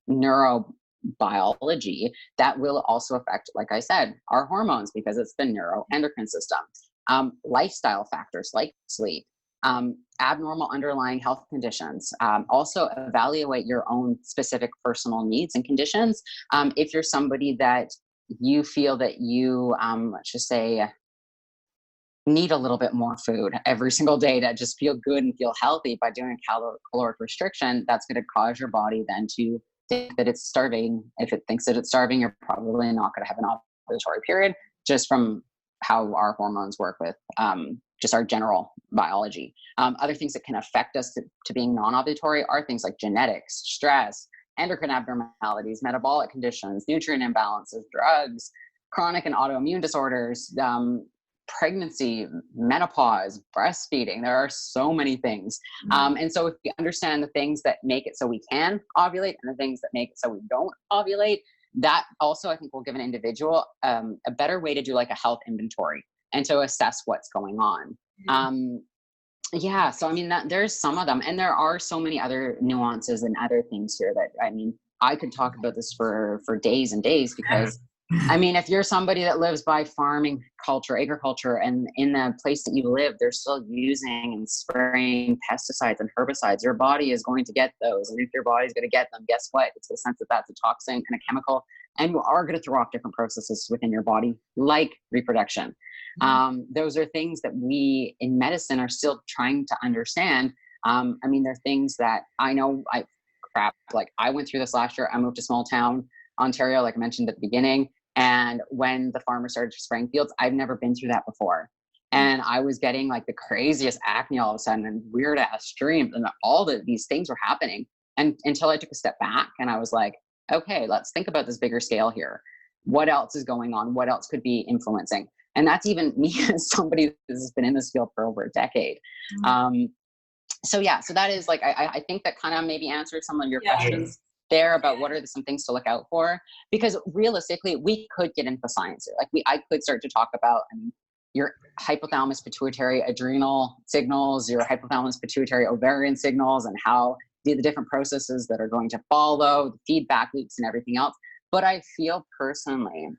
neurobiology, that will also affect, like I said, our hormones, because it's the neuroendocrine system. Lifestyle factors like sleep, abnormal underlying health conditions. Also evaluate your own specific personal needs and conditions. If you're somebody that you feel that you, let's just say, need a little bit more food every single day to just feel good and feel healthy by doing caloric restriction, that's going to cause your body then to think that it's starving. If it thinks that it's starving, you're probably not going to have an ovulatory period, just from how our hormones work with just our general biology. Other things that can affect us to being non-ovulatory are things like genetics, stress, endocrine abnormalities, metabolic conditions, nutrient imbalances, drugs, chronic and autoimmune disorders, pregnancy, menopause, breastfeeding. There are so many things. And so if we understand the things that make it so we can ovulate and the things that make it so we don't ovulate, that also, I think, will give an individual a better way to do like a health inventory and to assess what's going on. Yeah. So, I mean, there's some of them, and there are so many other nuances and other things here that, I mean, I could talk about this for days and days, because I mean, if you're somebody that lives by farming culture, agriculture, and in the place that you live, they're still using and spraying pesticides and herbicides, your body is going to get those. And if your body's going to get them, guess what? It's the sense that that's a toxin and a chemical, and you are going to throw off different processes within your body, like reproduction. Those are things that we in medicine are still trying to understand. I mean, there are things that I know, like I went through this last year. I moved to small town Ontario, like I mentioned at the beginning. And when the farmers started spraying fields, I've never been through that before. And I was getting like the craziest acne all of a sudden, and weird ass dreams, and these things were happening. And until I took a step back and I was like, okay, let's think about this bigger scale here. What else is going on? What else could be influencing? And that's even me as somebody that has been in this field for over a decade. So that is like, I think that kind of maybe answered some of your questions there about what are some things to look out for, because realistically we could get into the science here. Like I could start to talk about your hypothalamus pituitary adrenal signals, your hypothalamus pituitary ovarian signals, and how the different processes that are going to follow, the feedback loops and everything else. But I feel personally,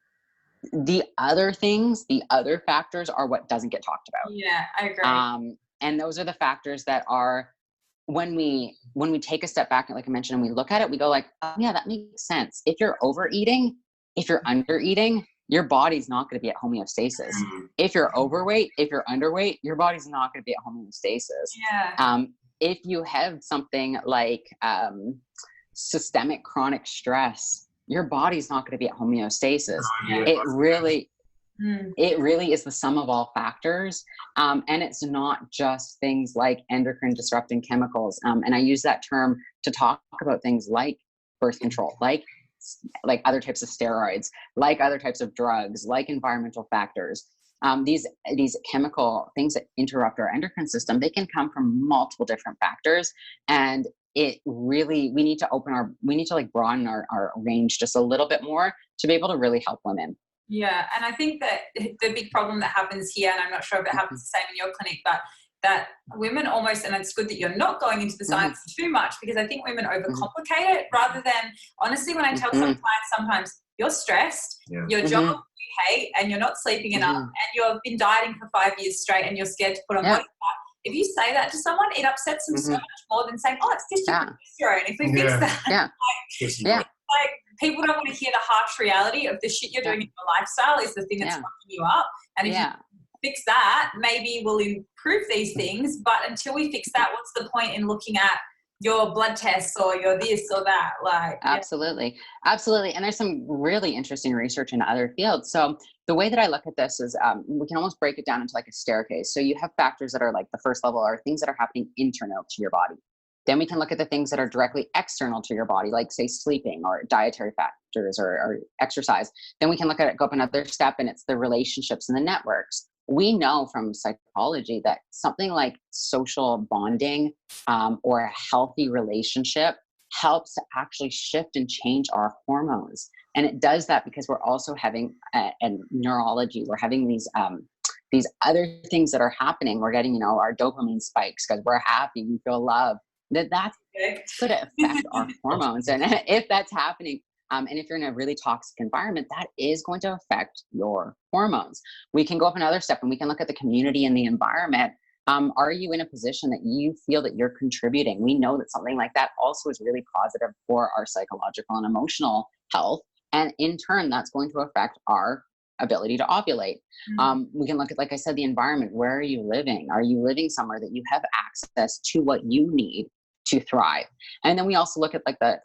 the other factors are what doesn't get talked about. Yeah, I agree. And those are the factors that are, when we take a step back, like I mentioned, and we look at it, we go like, oh yeah, that makes sense. If you're overeating, if you're undereating, your body's not going to be at homeostasis. If you're overweight, if you're underweight, your body's not going to be at homeostasis. Yeah. If you have something like systemic chronic stress, your body's not going to be at homeostasis. It really is the sum of all factors. And it's not just things like endocrine disrupting chemicals. And I use that term to talk about things like birth control, like other types of steroids, like other types of drugs, like environmental factors. These chemical things that interrupt our endocrine system, they can come from multiple different factors. And we need to like broaden our range just a little bit more to be able to really help women. Yeah. And I think that the big problem that happens here, and I'm not sure if it happens the same in your clinic, but that women almost, and it's good that you're not going into the science too much, because I think women overcomplicate it, rather than, honestly, when I tell some clients sometimes, you're stressed, your job you hate, and you're not sleeping enough, and you've been dieting for 5 years straight, and you're scared to put on body fat. If you say that to someone, it upsets them so much more than saying, oh, it's just your progesterone. If we fix that, like people don't want to hear the harsh reality of the shit you're doing in your lifestyle is the thing that's fucking you up. And if you fix that, maybe we'll improve these things. But until we fix that, what's the point in looking at your blood tests or your this or that. Like, absolutely. Absolutely. And there's some really interesting research in other fields. So the way that I look at this is we can almost break it down into like a staircase. So you have factors that are like the first level are things that are happening internal to your body. Then we can look at the things that are directly external to your body, like say sleeping or dietary factors or exercise. Then we can look at it, go up another step, and it's the relationships and the networks. We know from psychology that something like social bonding or a healthy relationship helps to actually shift and change our hormones. And it does that because we're also having and neurology, we're having these other things that are happening. We're getting, our dopamine spikes because we're happy, we feel love. That's going to affect our hormones. And if that's happening, and if you're in a really toxic environment, that is going to affect your hormones. We can go up another step and we can look at the community and the environment. Are you in a position that you feel that you're contributing? We know that something like that also is really positive for our psychological and emotional health. And in turn, that's going to affect our ability to ovulate. We can look at, like I said, the environment. Where are you living? Are you living somewhere that you have access to what you need to thrive? And then we also look at like the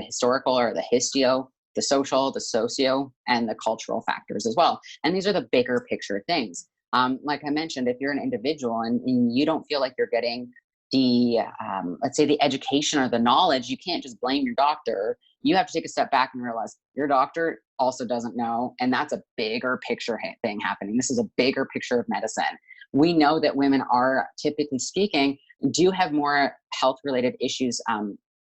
historical or the histio, the social, the socio, and the cultural factors as well. And these are the bigger picture things. Like I mentioned, if you're an individual and you don't feel like you're getting the, let's say the education or the knowledge, you can't just blame your doctor. You have to take a step back and realize your doctor also doesn't know. And that's a bigger picture thing happening. This is a bigger picture of medicine. We know that women are, typically speaking, do have more health-related issues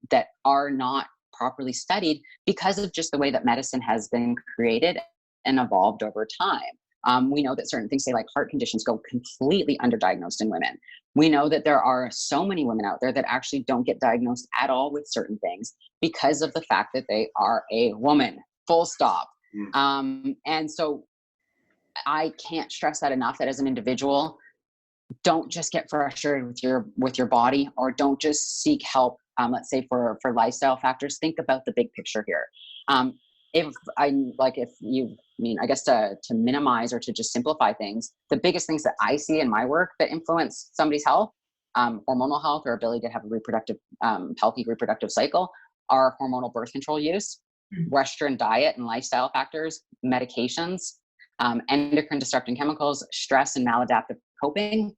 that are not properly studied because of just the way that medicine has been created and evolved over time. We know that certain things, say like heart conditions, go completely underdiagnosed in women. We know that there are so many women out there that actually don't get diagnosed at all with certain things because of the fact that they are a woman, full stop. And so I can't stress that enough, that as an individual, don't just get frustrated with your body, or don't just seek help. Let's say for lifestyle factors, think about the big picture here. I guess to minimize or to just simplify things, the biggest things that I see in my work that influence somebody's health, hormonal health or ability to have a healthy reproductive cycle, are hormonal birth control use, Western diet and lifestyle factors, medications, endocrine disrupting chemicals, stress and maladaptive coping,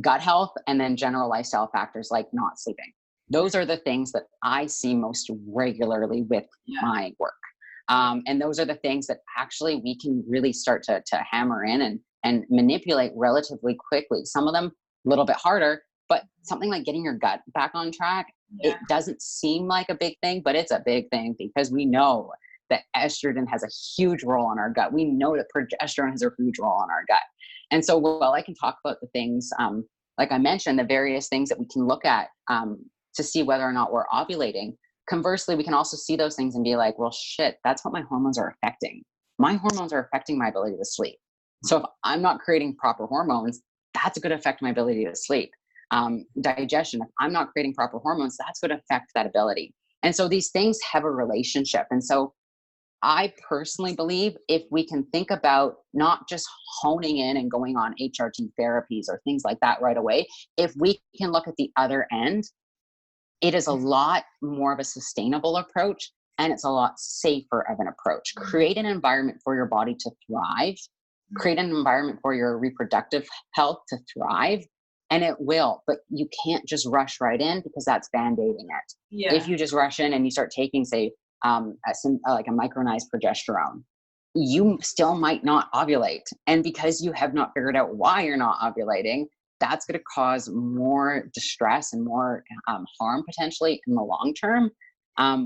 gut health, and then general lifestyle factors like not sleeping. Those are the things that I see most regularly with my work. And those are the things that actually we can really start to hammer in and manipulate relatively quickly. Some of them a little bit harder, but something like getting your gut back on track, it doesn't seem like a big thing, but it's a big thing because we know that estrogen has a huge role on our gut. We know that progesterone has a huge role on our gut. And so while I can talk about the things, like I mentioned, the various things that we can look at to see whether or not we're ovulating, conversely, we can also see those things and be like, well, shit, that's what my hormones are affecting. My hormones are affecting my ability to sleep. So if I'm not creating proper hormones, that's going to affect my ability to sleep. Digestion, if I'm not creating proper hormones, that's going to affect that ability. And so these things have a relationship. And so I personally believe if we can think about not just honing in and going on HRT therapies or things like that right away, if we can look at the other end, it is a lot more of a sustainable approach, and it's a lot safer of an approach. Create an environment for your body to thrive, create an environment for your reproductive health to thrive, and it will, but you can't just rush right in because that's band-aiding it. If you just rush in and you start taking, say, like a micronized progesterone, you still might not ovulate. And because you have not figured out why you're not ovulating, that's going to cause more distress and more harm potentially in the long term,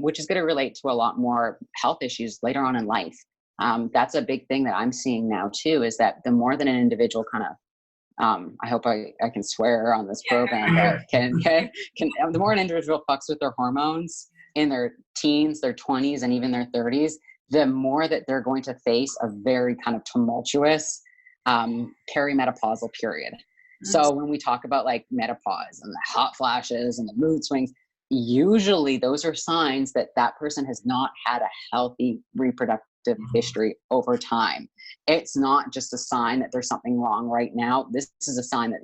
which is going to relate to a lot more health issues later on in life. That's a big thing that I'm seeing now too, is that the more that an individual kind of, I hope I can swear on this program, but the more an individual fucks with their hormones in their teens, their 20s, and even their 30s, the more that they're going to face a very kind of tumultuous perimenopausal period. So when we talk about like menopause and the hot flashes and the mood swings, usually those are signs that that person has not had a healthy reproductive history over time. It's not just a sign that there's something wrong right now. This is a sign that,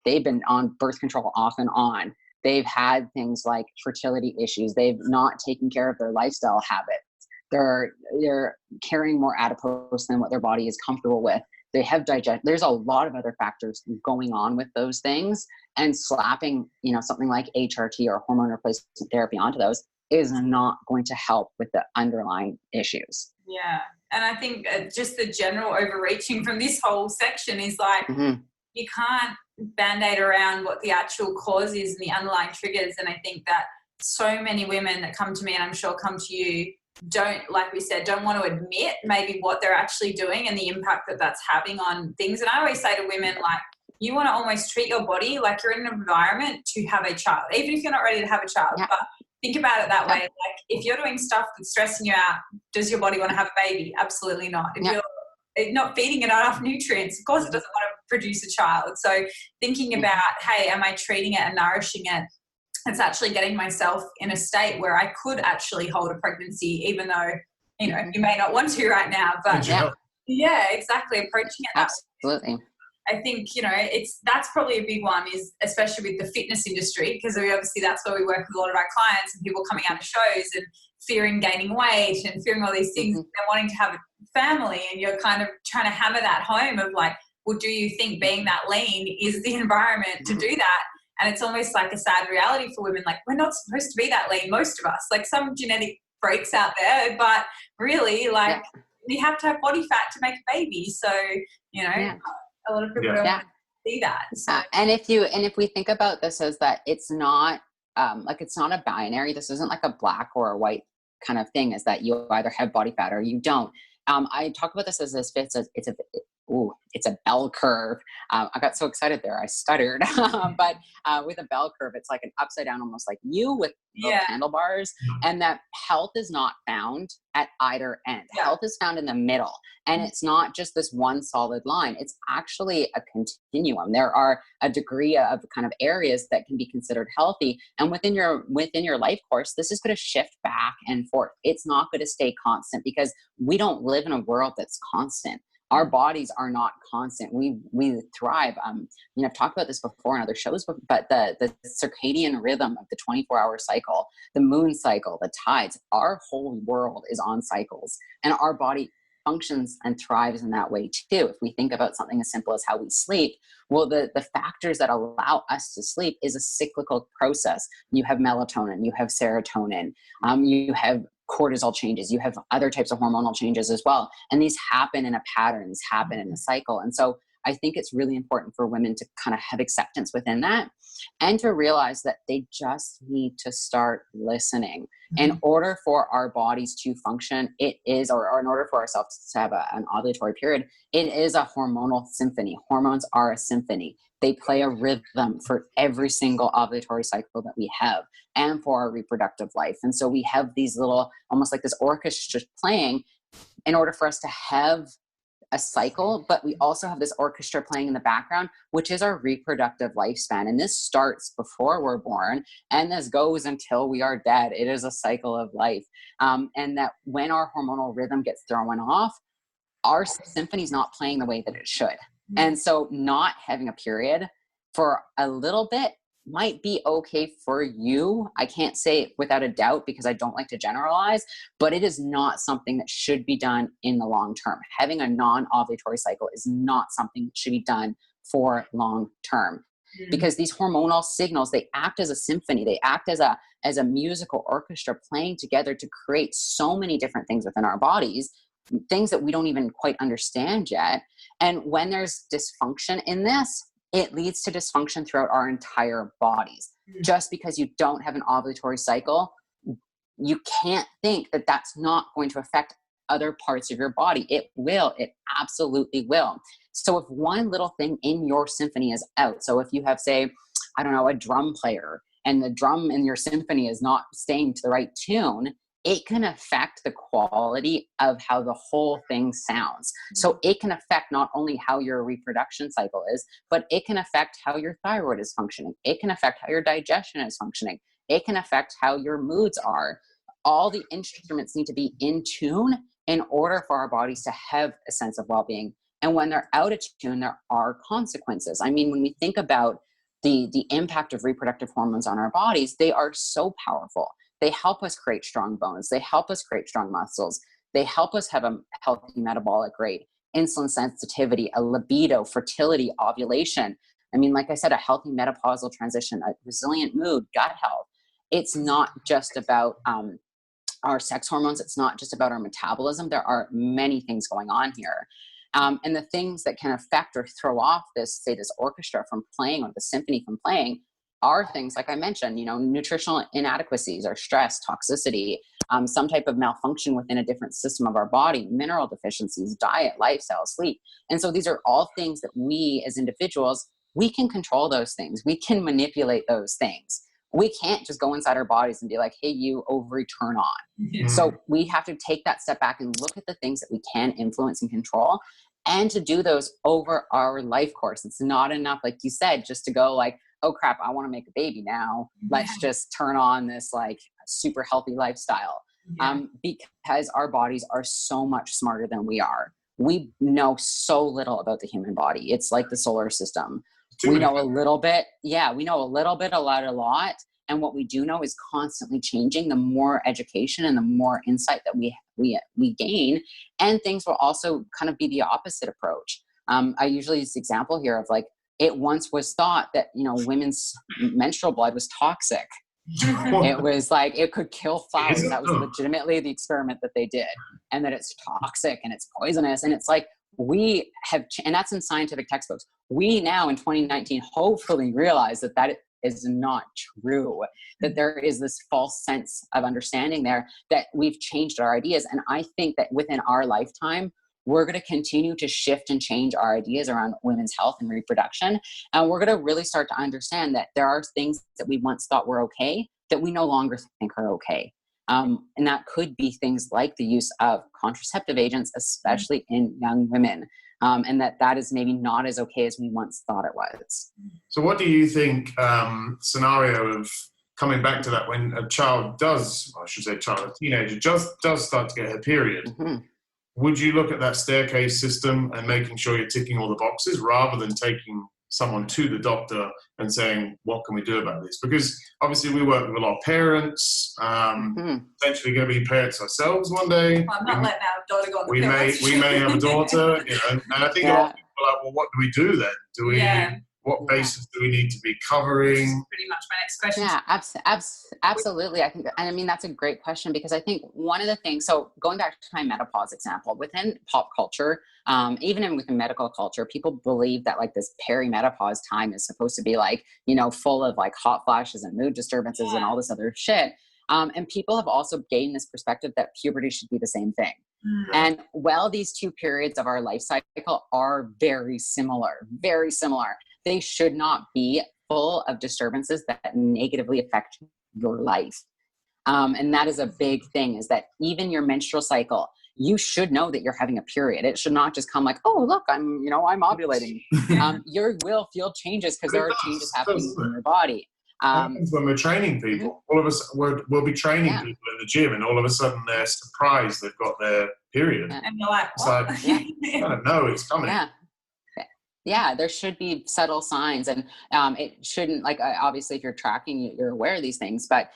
they've been on birth control off and on. they've had things like fertility issues, they've not taken care of their lifestyle habits, they're carrying more adipose than what their body is comfortable with, they have there's a lot of other factors going on with those things, and slapping, you know, something like HRT or hormone replacement therapy onto those is not going to help with the underlying issues. Yeah. And I think just the general overreaching from this whole section is like, you can't band-aid around what the actual cause is and the underlying triggers. And I think that so many women that come to me, and I'm sure come to you, don't, like we said, don't want to admit maybe what they're actually doing and the impact that that's having on things. And I always say to women, like, you want to almost treat your body like you're in an environment to have a child, even if you're not ready to have a child. Yeah. But think about it that way. Like, if you're doing stuff that's stressing you out, does your body want to have a baby? Absolutely not. If you're not feeding it enough nutrients, of course it doesn't want to produce a child. So thinking about, hey, am I treating it and nourishing it? It's actually getting myself in a state where I could actually hold a pregnancy, even though, you know, you may not want to right now. But yeah, exactly. Approaching it. Absolutely. I think, you know, that's probably a big one, is especially with the fitness industry, because obviously that's where we work with a lot of our clients and people coming out of shows and fearing gaining weight and fearing all these things and wanting to have a family, and you're kind of trying to hammer that home of like, well, do you think being that lean is the environment to do that? And it's almost like a sad reality for women. Like, we're not supposed to be that lean, most of us. Like, some genetic freaks out there, but really, like, you have to have body fat to make a baby. So, you know, a lot of people don't see that. So. And if we think about this as that it's not like, it's not a binary. This isn't like a black or a white kind of thing, is that you either have body fat or you don't. I talk about this as if it's a bell curve. I got so excited there, I stuttered. But with a bell curve, it's like an upside down, almost like U with handlebars, and that health is not found at either end. Health is found in the middle, and it's not just this one solid line. It's actually a continuum. There are a degree of kind of areas that can be considered healthy, and within your life course, this is going to shift back and forth. It's not going to stay constant, because we don't live in a world that's constant. Our bodies are not constant. We thrive. You know, I've talked about this before in other shows, but the circadian rhythm of the 24-hour cycle, the moon cycle, the tides, our whole world is on cycles, and our body functions and thrives in that way too. If we think about something as simple as how we sleep, well, the factors that allow us to sleep is a cyclical process. You have melatonin, you have serotonin, you have cortisol changes, you have other types of hormonal changes as well. And these happen in a pattern, these happen in a cycle. And so I think it's really important for women to kind of have acceptance within that, and to realize that they just need to start listening. In order for our bodies to function, it is, or in order for ourselves to have an ovulatory period, it is a hormonal symphony. Hormones are a symphony. They play a rhythm for every single ovulatory cycle that we have, and for our reproductive life. And so we have these little, almost like this orchestra playing in order for us to have a cycle, but we also have this orchestra playing in the background, which is our reproductive lifespan. And this starts before we're born, and this goes until we are dead. It is a cycle of life. And that when our hormonal rhythm gets thrown off, our symphony is not playing the way that it should. And so not having a period for a little bit might be okay for you. I can't say it without a doubt, because I don't like to generalize, but it is not something that should be done in the long term. Having a non-ovulatory cycle is not something that should be done for long term, because these hormonal signals, they act as a symphony. They act as a musical orchestra playing together to create so many different things within our bodies, things that we don't even quite understand yet. And when there's dysfunction in this, it leads to dysfunction throughout our entire bodies. Just because you don't have an ovulatory cycle, you can't think that that's not going to affect other parts of your body. It will. It absolutely will. So if one little thing in your symphony is out, so if you have, say, I don't know, a drum player, and the drum in your symphony is not staying to the right tune, it can affect the quality of how the whole thing sounds. So it can affect not only how your reproduction cycle is, but it can affect how your thyroid is functioning. It can affect how your digestion is functioning. It can affect how your moods are. All the instruments need to be in tune in order for our bodies to have a sense of well-being. And when they're out of tune, there are consequences. I mean, when we think about the impact of reproductive hormones on our bodies, they are so powerful. They help us create strong bones. They help us create strong muscles. They help us have a healthy metabolic rate, insulin sensitivity, a libido, fertility, ovulation. I mean, like I said, a healthy menopausal transition, a resilient mood, gut health. It's not just about our sex hormones. It's not just about our metabolism. There are many things going on here. And the things that can affect or throw off this orchestra from playing, or the symphony from playing, are things like I mentioned, nutritional inadequacies or stress, toxicity, some type of malfunction within a different system of our body, mineral deficiencies, diet, lifestyle, sleep. And so these are all things that we as individuals, we can control those things. We can manipulate those things. We can't just go inside our bodies and be like, hey, you ovary, turn on. Mm-hmm. So we have to take that step back and look at the things that we can influence and control, and to do those over our life course. It's not enough, like you said, just to go like, oh crap, I want to make a baby now. Let's just turn on this like super healthy lifestyle. Yeah. Because our bodies are so much smarter than we are. We know so little about the human body. It's like the solar system. We know a little bit. Yeah, we know a little bit, a lot. And what we do know is constantly changing. The more education and the more insight that we gain, and things will also kind of be the opposite approach. I usually use the example here of like, it once was thought that, women's menstrual blood was toxic. It was like, it could kill flowers. That was legitimately the experiment that they did, and that it's toxic and it's poisonous. And it's like, we have, and that's in scientific textbooks. We now in 2019, hopefully realize that is not true, that there is this false sense of understanding there, that we've changed our ideas. And I think that within our lifetime, we're going to continue to shift and change our ideas around women's health and reproduction. And we're going to really start to understand that there are things that we once thought were okay that we no longer think are okay. And that could be things like the use of contraceptive agents, especially in young women. And that is maybe not as okay as we once thought it was. So what do you think, scenario of coming back to that, when a child does, I should say a teenager does start to get her period, mm-hmm. Would you look at that staircase system and making sure you're ticking all the boxes rather than taking someone to the doctor and saying, what can we do about this? Because obviously we work with a lot of parents, potentially going to be parents ourselves one day. Well, I'm not letting our daughter go on the we may have a daughter, and I think a lot of people are like, well, what do we do then? Do we, what basis do we need to be covering? That's pretty much my next question. Yeah, absolutely. I think, and I mean, that's a great question, because I think one of the things, so going back to my menopause example, within pop culture, even within medical culture, people believe that like this perimenopause time is supposed to be like, full of like hot flashes and mood disturbances and all this other shit. And people have also gained this perspective that puberty should be the same thing. Mm-hmm. And while these two periods of our life cycle are very similar, they should not be full of disturbances that negatively affect your life. And that is a big thing, is that even your menstrual cycle, you should know that you're having a period. It should not just come like, oh, look, I'm ovulating. You will feel changes because there are changes happening in your body. When we're training people, all of us, we'll be training people in the gym, and all of a sudden they're surprised they've got their period. And you're like, what? It's like, I don't know, it's coming. Yeah, there should be subtle signs, and it shouldn't, like, obviously if you're tracking, you're aware of these things, but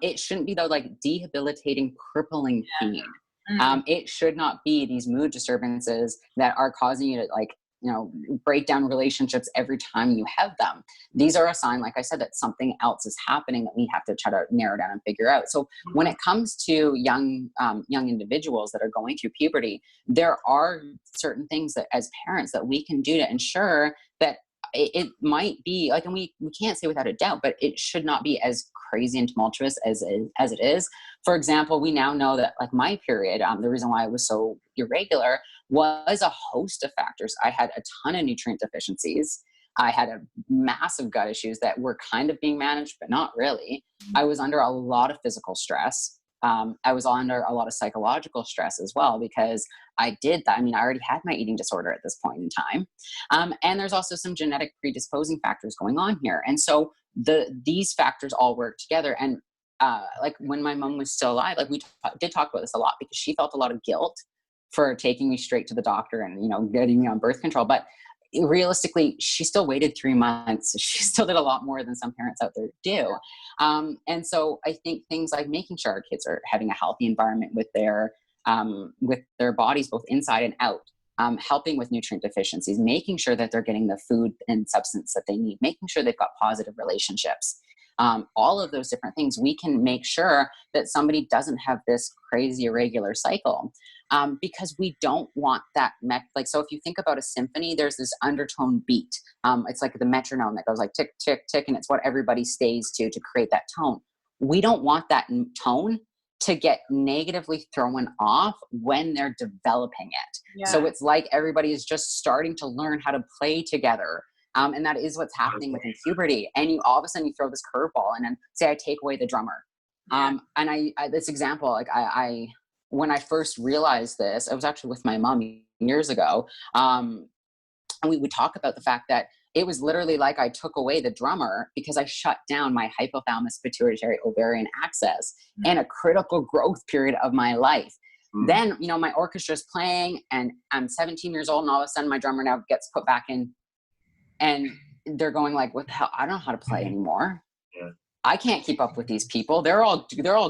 it shouldn't be like debilitating, crippling pain. Mm-hmm. It should not be these mood disturbances that are causing you to break down relationships every time you have them. These are a sign, like I said, that something else is happening that we have to try to narrow down and figure out. So when it comes to young individuals that are going through puberty, there are certain things that as parents that we can do to ensure that it might be like, and we can't say without a doubt, but it should not be as crazy and tumultuous as it is. For example, we now know that like my period, the reason why it was so irregular was a host of factors. I had a ton of nutrient deficiencies. I had a massive gut issues that were kind of being managed, but not really. I was under a lot of physical stress. I was under a lot of psychological stress as well, because I did that. I mean, I already had my eating disorder at this point in time. And there's also some genetic predisposing factors going on here. And so these factors all work together. And like when my mom was still alive, like we did talk about this a lot, because she felt a lot of guilt for taking me straight to the doctor and, getting me on birth control. But realistically, she still waited 3 months. She still did a lot more than some parents out there do. And so I think things like making sure our kids are having a healthy environment with their bodies, both inside and out, helping with nutrient deficiencies, making sure that they're getting the food and substance that they need, making sure they've got positive relationships. All of those different things, we can make sure that somebody doesn't have this crazy irregular cycle, because we don't want that. So if you think about a symphony, there's this undertone beat. It's like the metronome that goes like tick, tick, tick, and it's what everybody stays to create that tone. We don't want that tone to get negatively thrown off when they're developing it. Yeah. So it's like everybody is just starting to learn how to play together. And that is what's happening within puberty. And you all of a sudden you throw this curveball, and then say I take away the drummer. And I this example, like I when I first realized this, I was actually with my mom years ago. And we would talk about the fact that it was literally like I took away the drummer because I shut down my hypothalamus pituitary ovarian axis in a critical growth period of my life. Then, my orchestra's playing and I'm 17 years old, and all of a sudden my drummer now gets put back in. And they're going like, what the hell? I don't know how to play anymore. Yeah. I can't keep up with these people. They're all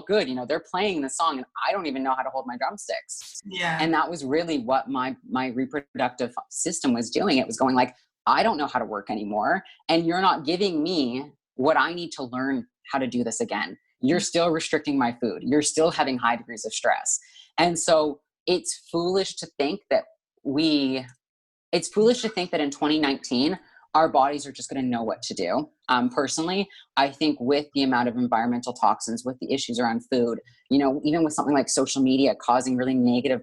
good. They're playing the song and I don't even know how to hold my drumsticks. Yeah. And that was really what my reproductive system was doing. It was going like, I don't know how to work anymore. And you're not giving me what I need to learn how to do this again. You're still restricting my food. You're still having high degrees of stress. And so it's foolish to think that in 2019, our bodies are just going to know what to do. Personally, I think with the amount of environmental toxins, with the issues around food, even with something like social media causing really negative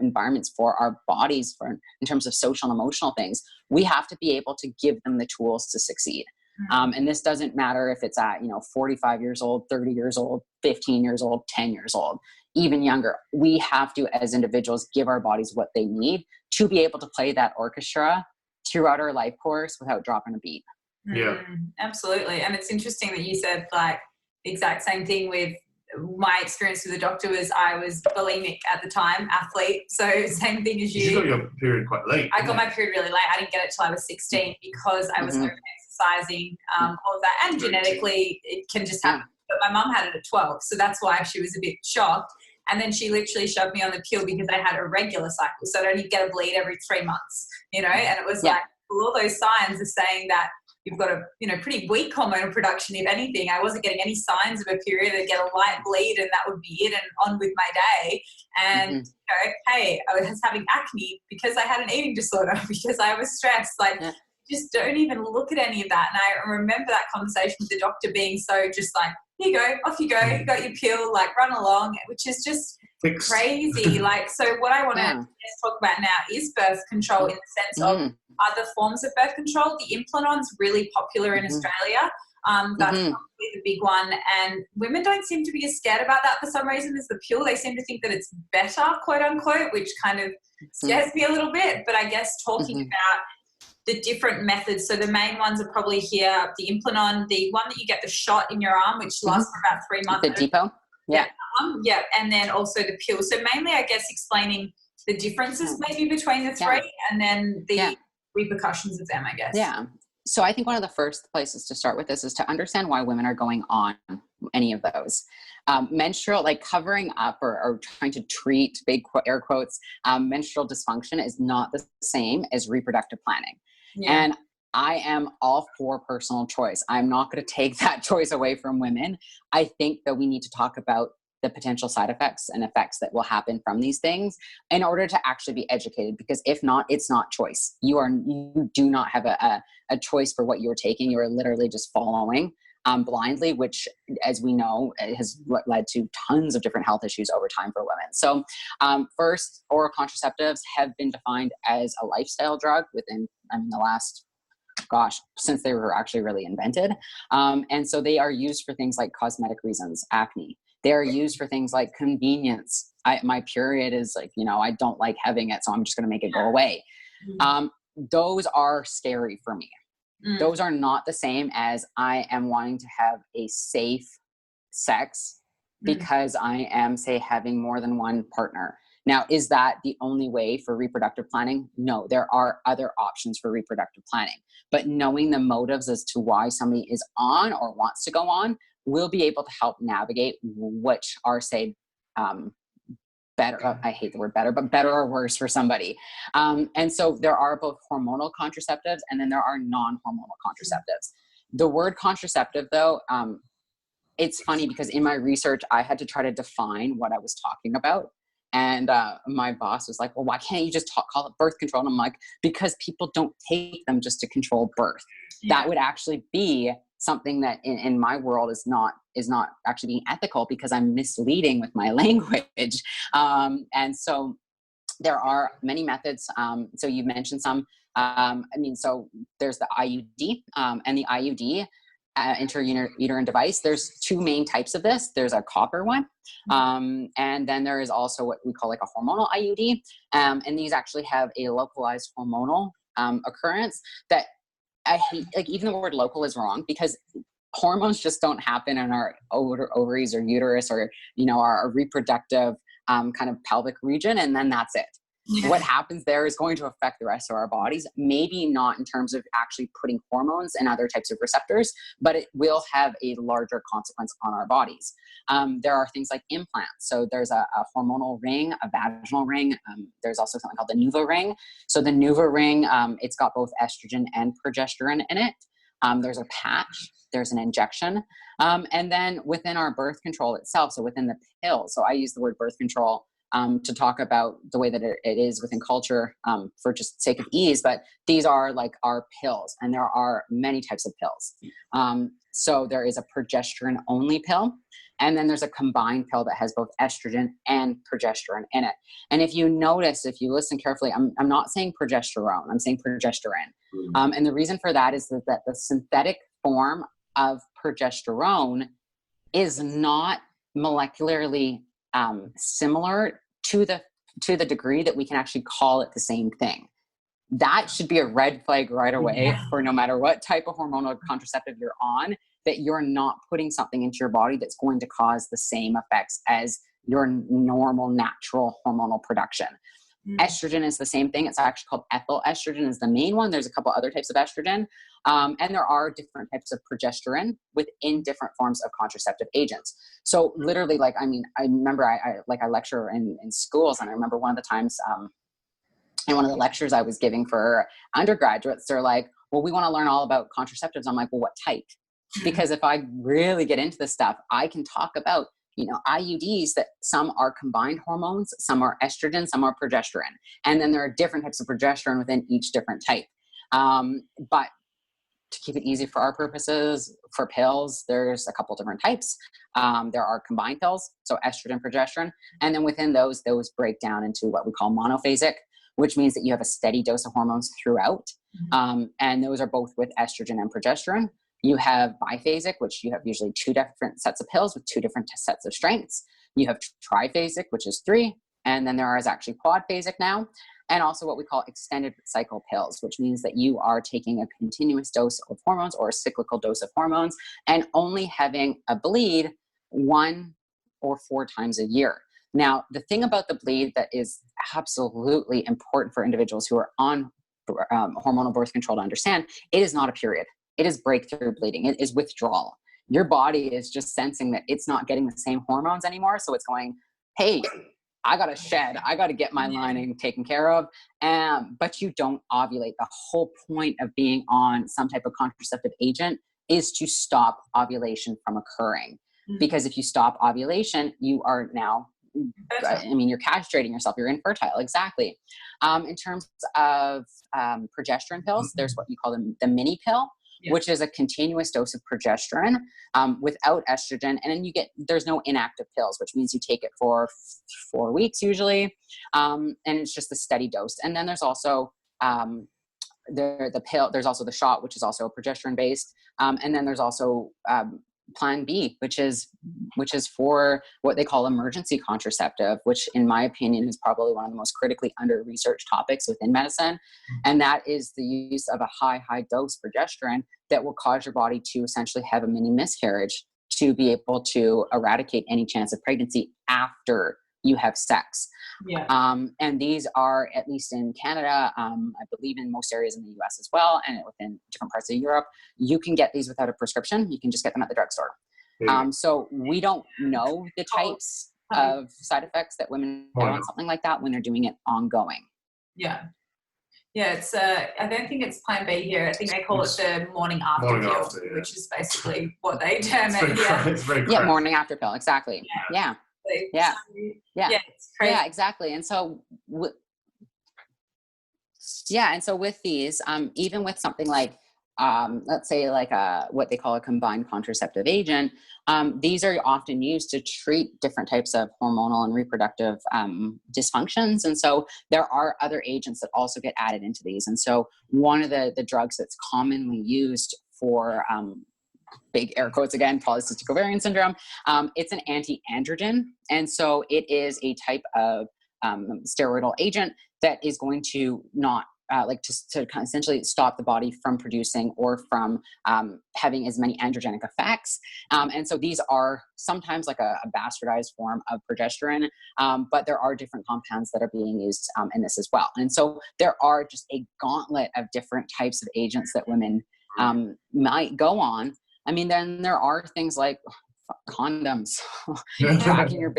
environments for our bodies in terms of social and emotional things, we have to be able to give them the tools to succeed. And this doesn't matter if it's at, 45 years old, 30 years old, 15 years old, 10 years old, even younger. We have to, as individuals, give our bodies what they need to be able to play that orchestra throughout our life course without dropping a beat. Yeah, absolutely. And it's interesting that you said like the exact same thing with my experience with the doctor. Was I was bulimic at the time, athlete. So same thing as you. You got your period quite late. I got my period really late. I didn't get it till I was 16 because I was over-exercising, all of that. And genetically, it can just happen. But my mum had it at 12. So that's why she was a bit shocked. And then she literally shoved me on the pill because I had a regular cycle. So I'd only get a bleed every 3 months, and it was like all those signs are saying that you've got a, pretty weak hormonal production. If anything, I wasn't getting any signs of a period. I'd get a light bleed and that would be it, and on with my day. And, hey, I was having acne because I had an eating disorder, because I was stressed. Just don't even look at any of that. And I remember that conversation with the doctor being so just like, here you go, off you go, you got your pill, like run along, which is just crazy. So what I want to talk about now is birth control, in the sense of other forms of birth control. The implanton's really popular in Australia. That's probably the big one. And women don't seem to be as scared about that for some reason as the pill. They seem to think that it's better, quote unquote, which kind of scares me a little bit. But I guess talking about the different methods. So the main ones are probably here, the implanton, the one that you get the shot in your arm, which lasts for about 3 months. The depot? Yeah. And then also the pill. So mainly, I guess, explaining the differences maybe between the three and then the repercussions of them, I guess. Yeah. So I think one of the first places to start with this is to understand why women are going on any of those. Menstrual, like covering up or trying to treat, big air quotes, menstrual dysfunction is not the same as reproductive planning. Yeah. And I am all for personal choice. I'm not going to take that choice away from women. I think that we need to talk about the potential side effects and effects that will happen from these things in order to actually be educated, because if not, it's not choice. You do not have a choice for what you're taking. You are literally just following blindly, which, as we know, has led to tons of different health issues over time for women. So first, oral contraceptives have been defined as a lifestyle drug within the last, since they were actually really invented. And so they are used for things like cosmetic reasons, acne. They are used for things like convenience. My period is like, I don't like having it, so I'm just going to make it go away. Those are scary for me. Those are not the same as I am wanting to have a safe sex because I am, say, having more than one partner. Now, is that the only way for reproductive planning? No, there are other options for reproductive planning. But knowing the motives as to why somebody is on or wants to go on will be able to help navigate which are, say, better, I hate the word better, but better or worse for somebody. And so there are both hormonal contraceptives and then there are non-hormonal contraceptives. The word contraceptive, though, it's funny because in my research, I had to try to define what I was talking about. And my boss was like, well, why can't you just call it birth control? And I'm like, because people don't take them just to control birth. Yeah. That would actually be something that in my world is not actually being ethical, because I'm misleading with my language. And so there are many methods. So you mentioned some. So there's the IUD and the IUD. Intrauterine device. There's two main types of this. There's a copper one, and then there is also what we call like a hormonal IUD, and these actually have a localized hormonal occurrence that I hate. Like, even the word local is wrong, because hormones just don't happen in our ovaries or uterus or our reproductive kind of pelvic region, and then that's it. Yeah. What happens there is going to affect the rest of our bodies, maybe not in terms of actually putting hormones and other types of receptors, but it will have a larger consequence on our bodies. There are things like implants. So there's a hormonal ring, a vaginal ring. There's also something called the Nuva ring. So the Nuva ring, it's got both estrogen and progesterone in it. There's a patch, there's an injection. And then within our birth control itself, so within the pill, so I use the word birth control to talk about the way that it is within culture for just sake of ease, but these are like our pills, and there are many types of pills. So there is a progesterone only pill, and then there's a combined pill that has both estrogen and progesterone in it. And if you notice, if you listen carefully, I'm not saying progesterone, I'm saying progesterone. And the reason for that is that the synthetic form of progesterone is not molecularly similar to the degree that we can actually call it the same thing. That should be a red flag right away for no matter what type of hormonal contraceptive you're on, that you're not putting something into your body that's going to cause the same effects as your normal natural hormonal production. Estrogen is the same thing. It's actually called ethyl estrogen is the main one. There's a couple other types of estrogen. And there are different types of progesterone within different forms of contraceptive agents. So literally, I remember I lecture in schools, and I remember one of the times in one of the lectures I was giving for undergraduates, they're like, well, we want to learn all about contraceptives. I'm like, well, what type? Because if I really get into this stuff, I can talk about IUDs that some are combined hormones, some are estrogen, some are progesterone. And then there are different types of progesterone within each different type. But to keep it easy for our purposes, for pills, there's a couple different types. There are combined pills, so estrogen, progesterone. And then within those break down into what we call monophasic, which means that you have a steady dose of hormones throughout. And those are both with estrogen and progesterone. You have biphasic, which you have usually two different sets of pills with two different sets of strengths. You have triphasic, which is 3. And then there is actually quadphasic now. And also what we call extended cycle pills, which means that you are taking a continuous dose of hormones or a cyclical dose of hormones and only having a bleed 1 or 4 times a year. Now, the thing about the bleed that is absolutely important for individuals who are on hormonal birth control to understand, it is not a period. It is breakthrough bleeding. It is withdrawal. Your body is just sensing that it's not getting the same hormones anymore. So it's going, hey, I got to shed. I got to get my lining taken care of. But you don't ovulate. The whole point of being on some type of contraceptive agent is to stop ovulation from occurring. Because if you stop ovulation, you are now, you're castrating yourself. You're infertile. Exactly. In terms of progesterone pills, there's what you call the mini pill. Which is a continuous dose of progesterone without estrogen. And then there's no inactive pills, which means you take it for 4 weeks usually. And it's just a steady dose. And then there's also the pill, there's also the shot, which is also progesterone based. And then there's also Plan B, which is for what they call emergency contraceptive, which in my opinion is probably one of the most critically under-researched topics within medicine. And that is the use of a high dose progesterone that will cause your body to essentially have a mini miscarriage to be able to eradicate any chance of pregnancy after you have sex. Yeah. And these are, at least in Canada, I believe in most areas in the US as well, and within different parts of Europe, you can get these without a prescription. You can just get them at the drugstore. So we don't know the types of side effects that women have on something like that when they're doing it ongoing. Yeah. Yeah, it's I don't think it's Plan B here. I think they call it the morning after pill, which is basically what they term it here. It's very yeah, morning after pill, exactly. Yeah. Yeah. It's crazy. Yeah, exactly. And so and so with these, even with something like let's say like what they call a combined contraceptive agent, these are often used to treat different types of hormonal and reproductive dysfunctions. And so there are other agents that also get added into these. And so one of the drugs that's commonly used for big air quotes again, polycystic ovarian syndrome, it's an anti-androgen. And so it is a type of steroidal agent that is going to not to kind of essentially stop the body from producing or from having as many androgenic effects. And so these are sometimes like a bastardized form of progesterone, but there are different compounds that are being used in this as well. And so there are just a gauntlet of different types of agents that women might go on. I mean, then there are things like condoms, tracking your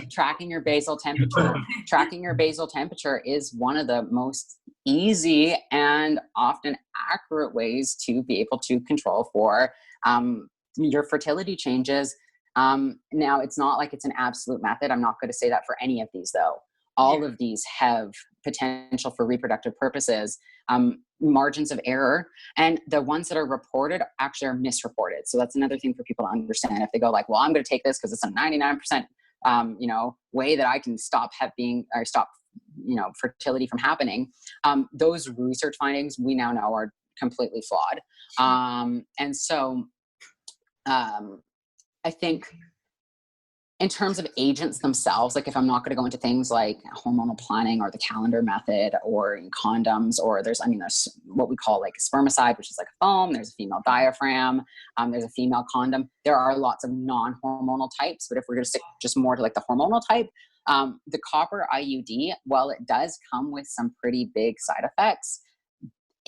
tracking your basal temperature. Tracking your basal temperature is one of the most easy and often accurate ways to be able to control for your fertility changes. Now, it's not like it's an absolute method. I'm not going to say that for any of these, though. All of these have potential for reproductive purposes, margins of error, and the ones that are reported actually are misreported. So that's another thing for people to understand. If they go like, well, I'm going to take this because it's a 99% way that I can stop fertility from happening. Those research findings we now know are completely flawed. And so I think in terms of agents themselves, like if I'm not going to go into things like hormonal planning or the calendar method or condoms, or there's what we call like spermicide, which is like a foam. There's a female diaphragm. There's a female condom. There are lots of non-hormonal types, but if we're going to stick just more to like the hormonal type, the copper IUD, while it does come with some pretty big side effects,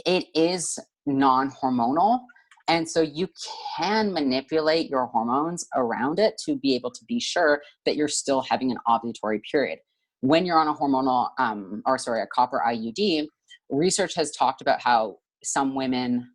it is non-hormonal. And so you can manipulate your hormones around it to be able to be sure that you're still having an ovulatory period. When you're on a hormonal, a copper IUD, research has talked about how some women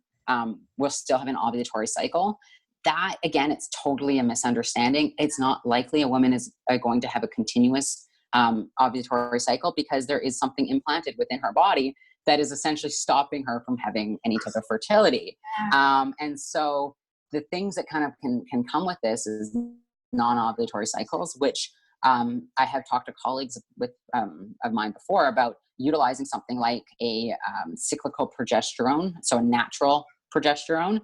will still have an ovulatory cycle. That, again, it's totally a misunderstanding. It's not likely a woman is going to have a continuous ovulatory cycle because there is something implanted within her body that is essentially stopping her from having any type of fertility. And so the things that kind of can come with this is non-ovulatory cycles, which I have talked to colleagues of mine before about utilizing something like a cyclical progesterone, so a natural progesterone,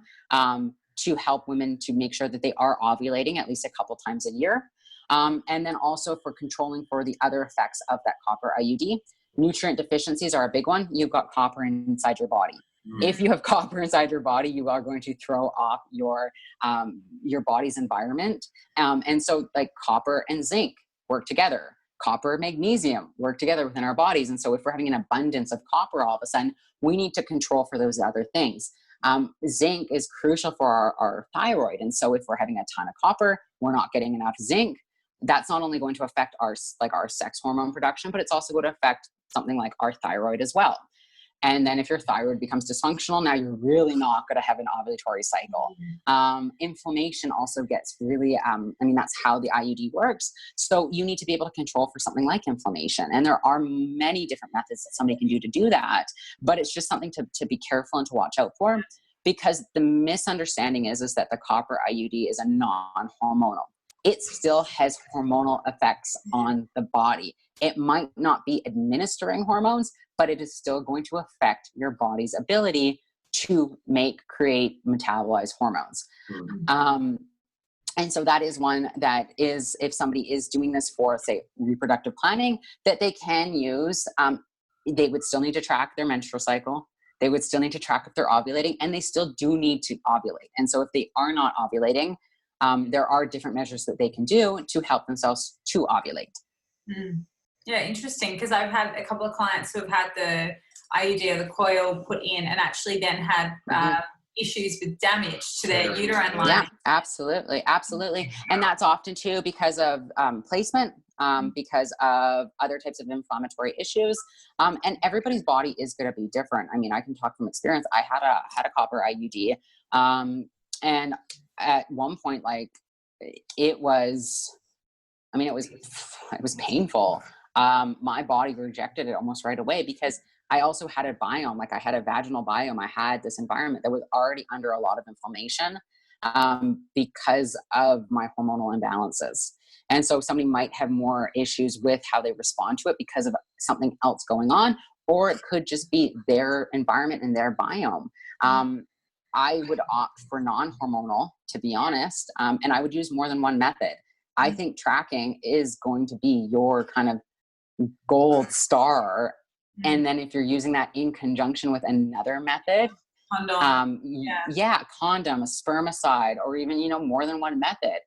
to help women to make sure that they are ovulating at least a couple times a year. And then also for controlling for the other effects of that copper IUD. Nutrient deficiencies are a big one. You've got copper inside your body. If you have copper inside your body, you are going to throw off your body's environment. And so like copper and zinc work together. Copper, magnesium work together within our bodies. And so if we're having an abundance of copper all of a sudden, we need to control for those other things. Zinc is crucial for our thyroid. And so if we're having a ton of copper, we're not getting enough zinc. That's not only going to affect our sex hormone production, but it's also going to affect something like our thyroid as well. And then if your thyroid becomes dysfunctional, now you're really not going to have an ovulatory cycle. Inflammation also gets really, that's how the IUD works. So you need to be able to control for something like inflammation. And there are many different methods that somebody can do that. But it's just something to be careful and to watch out for, because the misunderstanding is that the copper IUD is a non-hormonal. It still has hormonal effects on the body. It might not be administering hormones, but it is still going to affect your body's ability to create, metabolize hormones. And so that is one that is, if somebody is doing this for, say, reproductive planning, that they can use, they would still need to track their menstrual cycle. They would still need to track if they're ovulating, and they still do need to ovulate. And so if they are not ovulating, there are different measures that they can do to help themselves to ovulate. Mm. Yeah, interesting, because I've had a couple of clients who have had the IUD or the coil put in and actually then had issues with damage to their uterine lining. Yeah, absolutely. And that's often too because of placement, because of other types of inflammatory issues. And everybody's body is going to be different. I mean, I can talk from experience. I had a copper IUD. And at one point, like it was painful. My body rejected it almost right away because I also had a biome, like I had a vaginal biome. I had this environment that was already under a lot of inflammation because of my hormonal imbalances. And so somebody might have more issues with how they respond to it because of something else going on, or it could just be their environment and their biome. I would opt for non-hormonal, to be honest, and I would use more than one method. I think tracking is going to be your kind of gold star. And then if you're using that in conjunction with another method, condom, condom, a spermicide, or even, more than one method,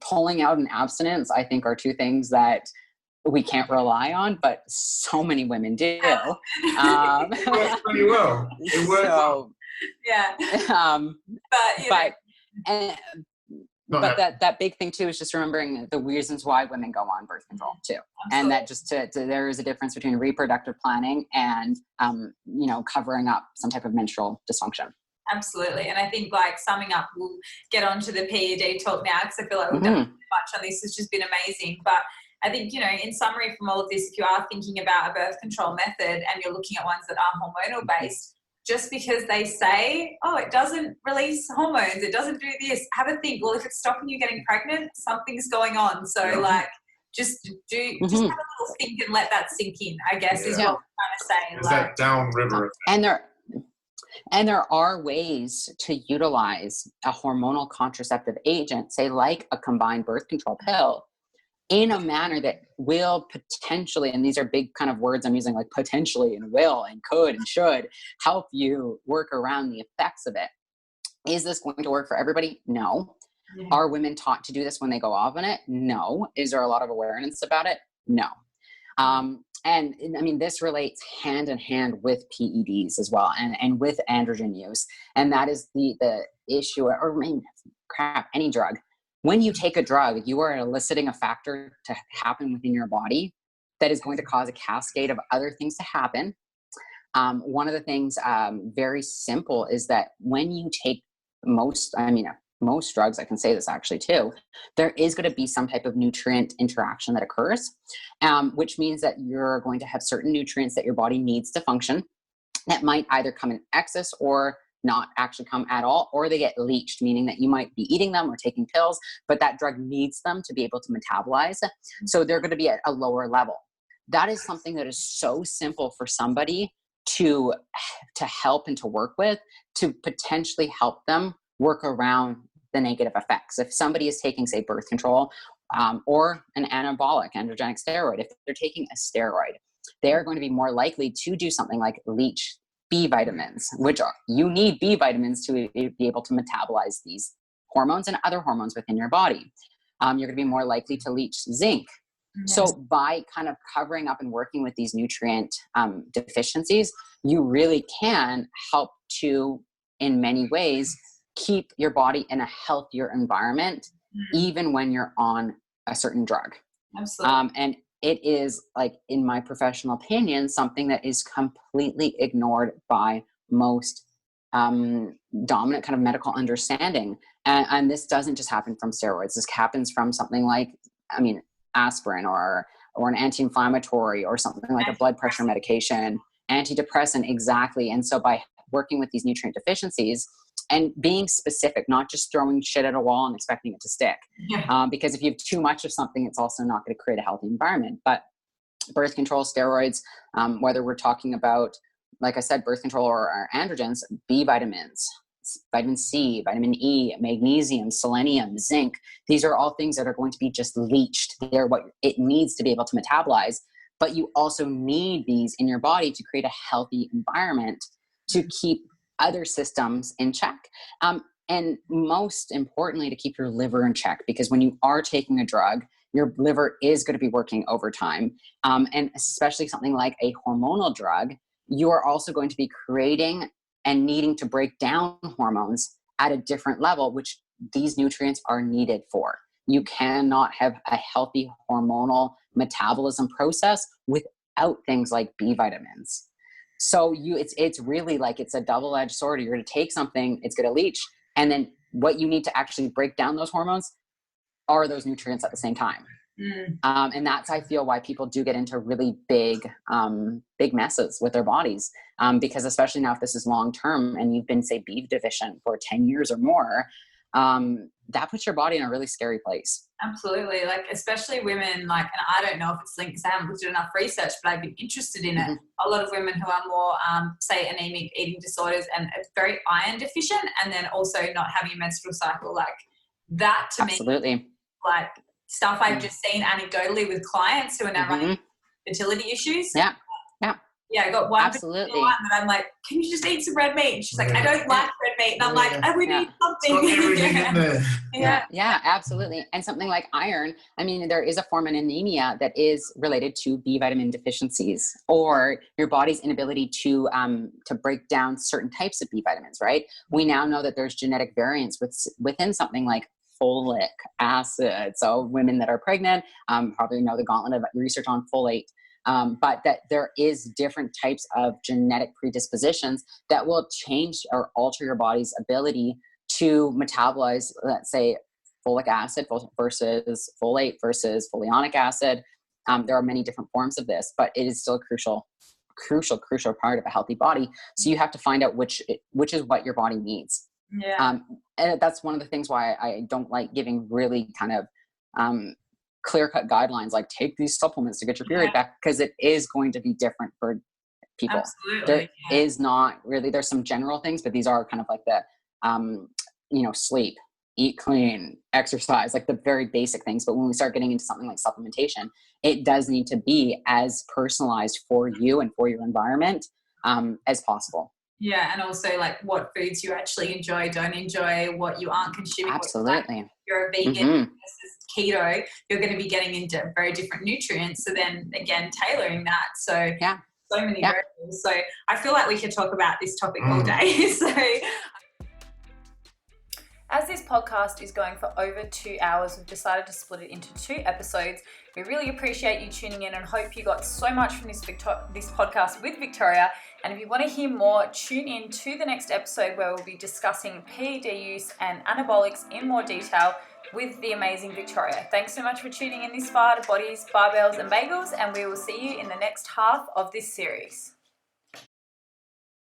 pulling out an abstinence, I think are two things that we can't rely on, but so many women do. It works pretty well. It works well. Yeah. But that big thing too is just remembering the reasons why women go on birth control too. Absolutely. And that just there is a difference between reproductive planning and covering up some type of menstrual dysfunction. Absolutely. And I think, like, summing up, we'll get on to the PED talk now, because I feel like we've done too much on this. It's just been amazing. But I think, in summary from all of this, if you are thinking about a birth control method and you're looking at ones that are hormonal based, just because they say, oh, it doesn't release hormones, it doesn't do this, have a think. Well, if it's stopping you getting pregnant, something's going on. So just have a little think and let that sink in, I guess, is what we're trying to say. Is that downriver? And there are ways to utilize a hormonal contraceptive agent, say like a combined birth control pill, in a manner that will potentially, and these are big kind of words I'm using, like potentially and will and could and should, help you work around the effects of it. Is this going to work for everybody? No. Are women taught to do this when they go off on it? No. Is there a lot of awareness about it? No. And I mean, this relates hand in hand with PEDs as well, and with androgen use. And that is the issue, any drug. When you take a drug, you are eliciting a factor to happen within your body that is going to cause a cascade of other things to happen. One of the things very simple is that when you take most drugs, I can say this actually too, there is going to be some type of nutrient interaction that occurs, which means that you're going to have certain nutrients that your body needs to function that might either come in excess or not actually come at all, or they get leached, meaning that you might be eating them or taking pills, but that drug needs them to be able to metabolize. So they're going to be at a lower level. That is something that is so simple for somebody to help and to work with, to potentially help them work around the negative effects. If somebody is taking, say, birth control or an anabolic androgenic steroid, if they're taking a steroid, they're going to be more likely to do something like leach B vitamins, you need B vitamins to be able to metabolize these hormones and other hormones within your body. You're going to be more likely to leach zinc. Yes. So by kind of covering up and working with these nutrient deficiencies, you really can help to, in many ways, keep your body in a healthier environment, even when you're on a certain drug. Absolutely. And it is, like, in my professional opinion, something that is completely ignored by most dominant kind of medical understanding. And this doesn't just happen from steroids. This happens from something like, aspirin or an anti-inflammatory, or something like a blood pressure medication, antidepressant, exactly. And so by working with these nutrient deficiencies and being specific, not just throwing shit at a wall and expecting it to stick. Because if you have too much of something, it's also not going to create a healthy environment. But birth control, steroids, whether we're talking about, like I said, birth control or androgens, B vitamins, vitamin C, vitamin E, magnesium, selenium, zinc, these are all things that are going to be just leached. They're what it needs to be able to metabolize. But you also need these in your body to create a healthy environment to keep other systems in check. And most importantly, to keep your liver in check, because when you are taking a drug, your liver is going to be working overtime. And especially something like a hormonal drug, you are also going to be creating and needing to break down hormones at a different level, which these nutrients are needed for. You cannot have a healthy hormonal metabolism process without things like B vitamins. So it's really like, it's a double-edged sword. You're going to take something, it's going to leach, and then what you need to actually break down those hormones are those nutrients at the same time. And that's, I feel, why people do get into really big messes with their bodies. Because especially now, if this is long-term and you've been, say, B deficient for 10 years or more, that puts your body in a really scary place. Absolutely. Like, especially women, like, and I don't know if it's linked, because I haven't looked at enough research, but I've been interested in it. A lot of women who are more, say, anemic, eating disorders, and very iron deficient, and then also not having a menstrual cycle, like that to me, like stuff I've just seen anecdotally with clients who are now running fertility issues. Yeah, I got one Absolutely. One that I'm like, can you just eat some red meat? And she's like, I don't like red meat. And I'm like, oh, we need something. Yeah, absolutely. And something like iron, I mean, there is a form of anemia that is related to B vitamin deficiencies, or your body's inability to break down certain types of B vitamins, right? We now know that there's genetic variants within something like folic acid. So women that are pregnant probably know the gauntlet of research on folate. But that there is different types of genetic predispositions that will change or alter your body's ability to metabolize, let's say, folic acid versus folate versus folionic acid. There are many different forms of this, but it is still a crucial part of a healthy body. So you have to find out which is what your body needs. And that's one of the things why I don't like giving really kind of clear-cut guidelines like take these supplements to get your period back, because it is going to be different for people. Absolutely. There is not really, there's some general things, but these are kind of like the sleep, eat clean, exercise, like the very basic things. But when we start getting into something like supplementation, it does need to be as personalized for you and for your environment as possible. Yeah, and also like what foods you actually enjoy, don't enjoy, what you aren't consuming. Absolutely. If you're a vegan versus keto, you're going to be getting into very different nutrients. So then again, tailoring that. So so many variables. So I feel like we could talk about this topic all day. So as this podcast is going for over 2 hours, we've decided to split it into 2 episodes. We really appreciate you tuning in and hope you got so much from this podcast with Victoria. And if you want to hear more, tune in to the next episode where we'll be discussing PED use and anabolics in more detail with the amazing Victoria. Thanks so much for tuning in this far to Bodies, Barbells and Bagels, and we will see you in the next half of this series.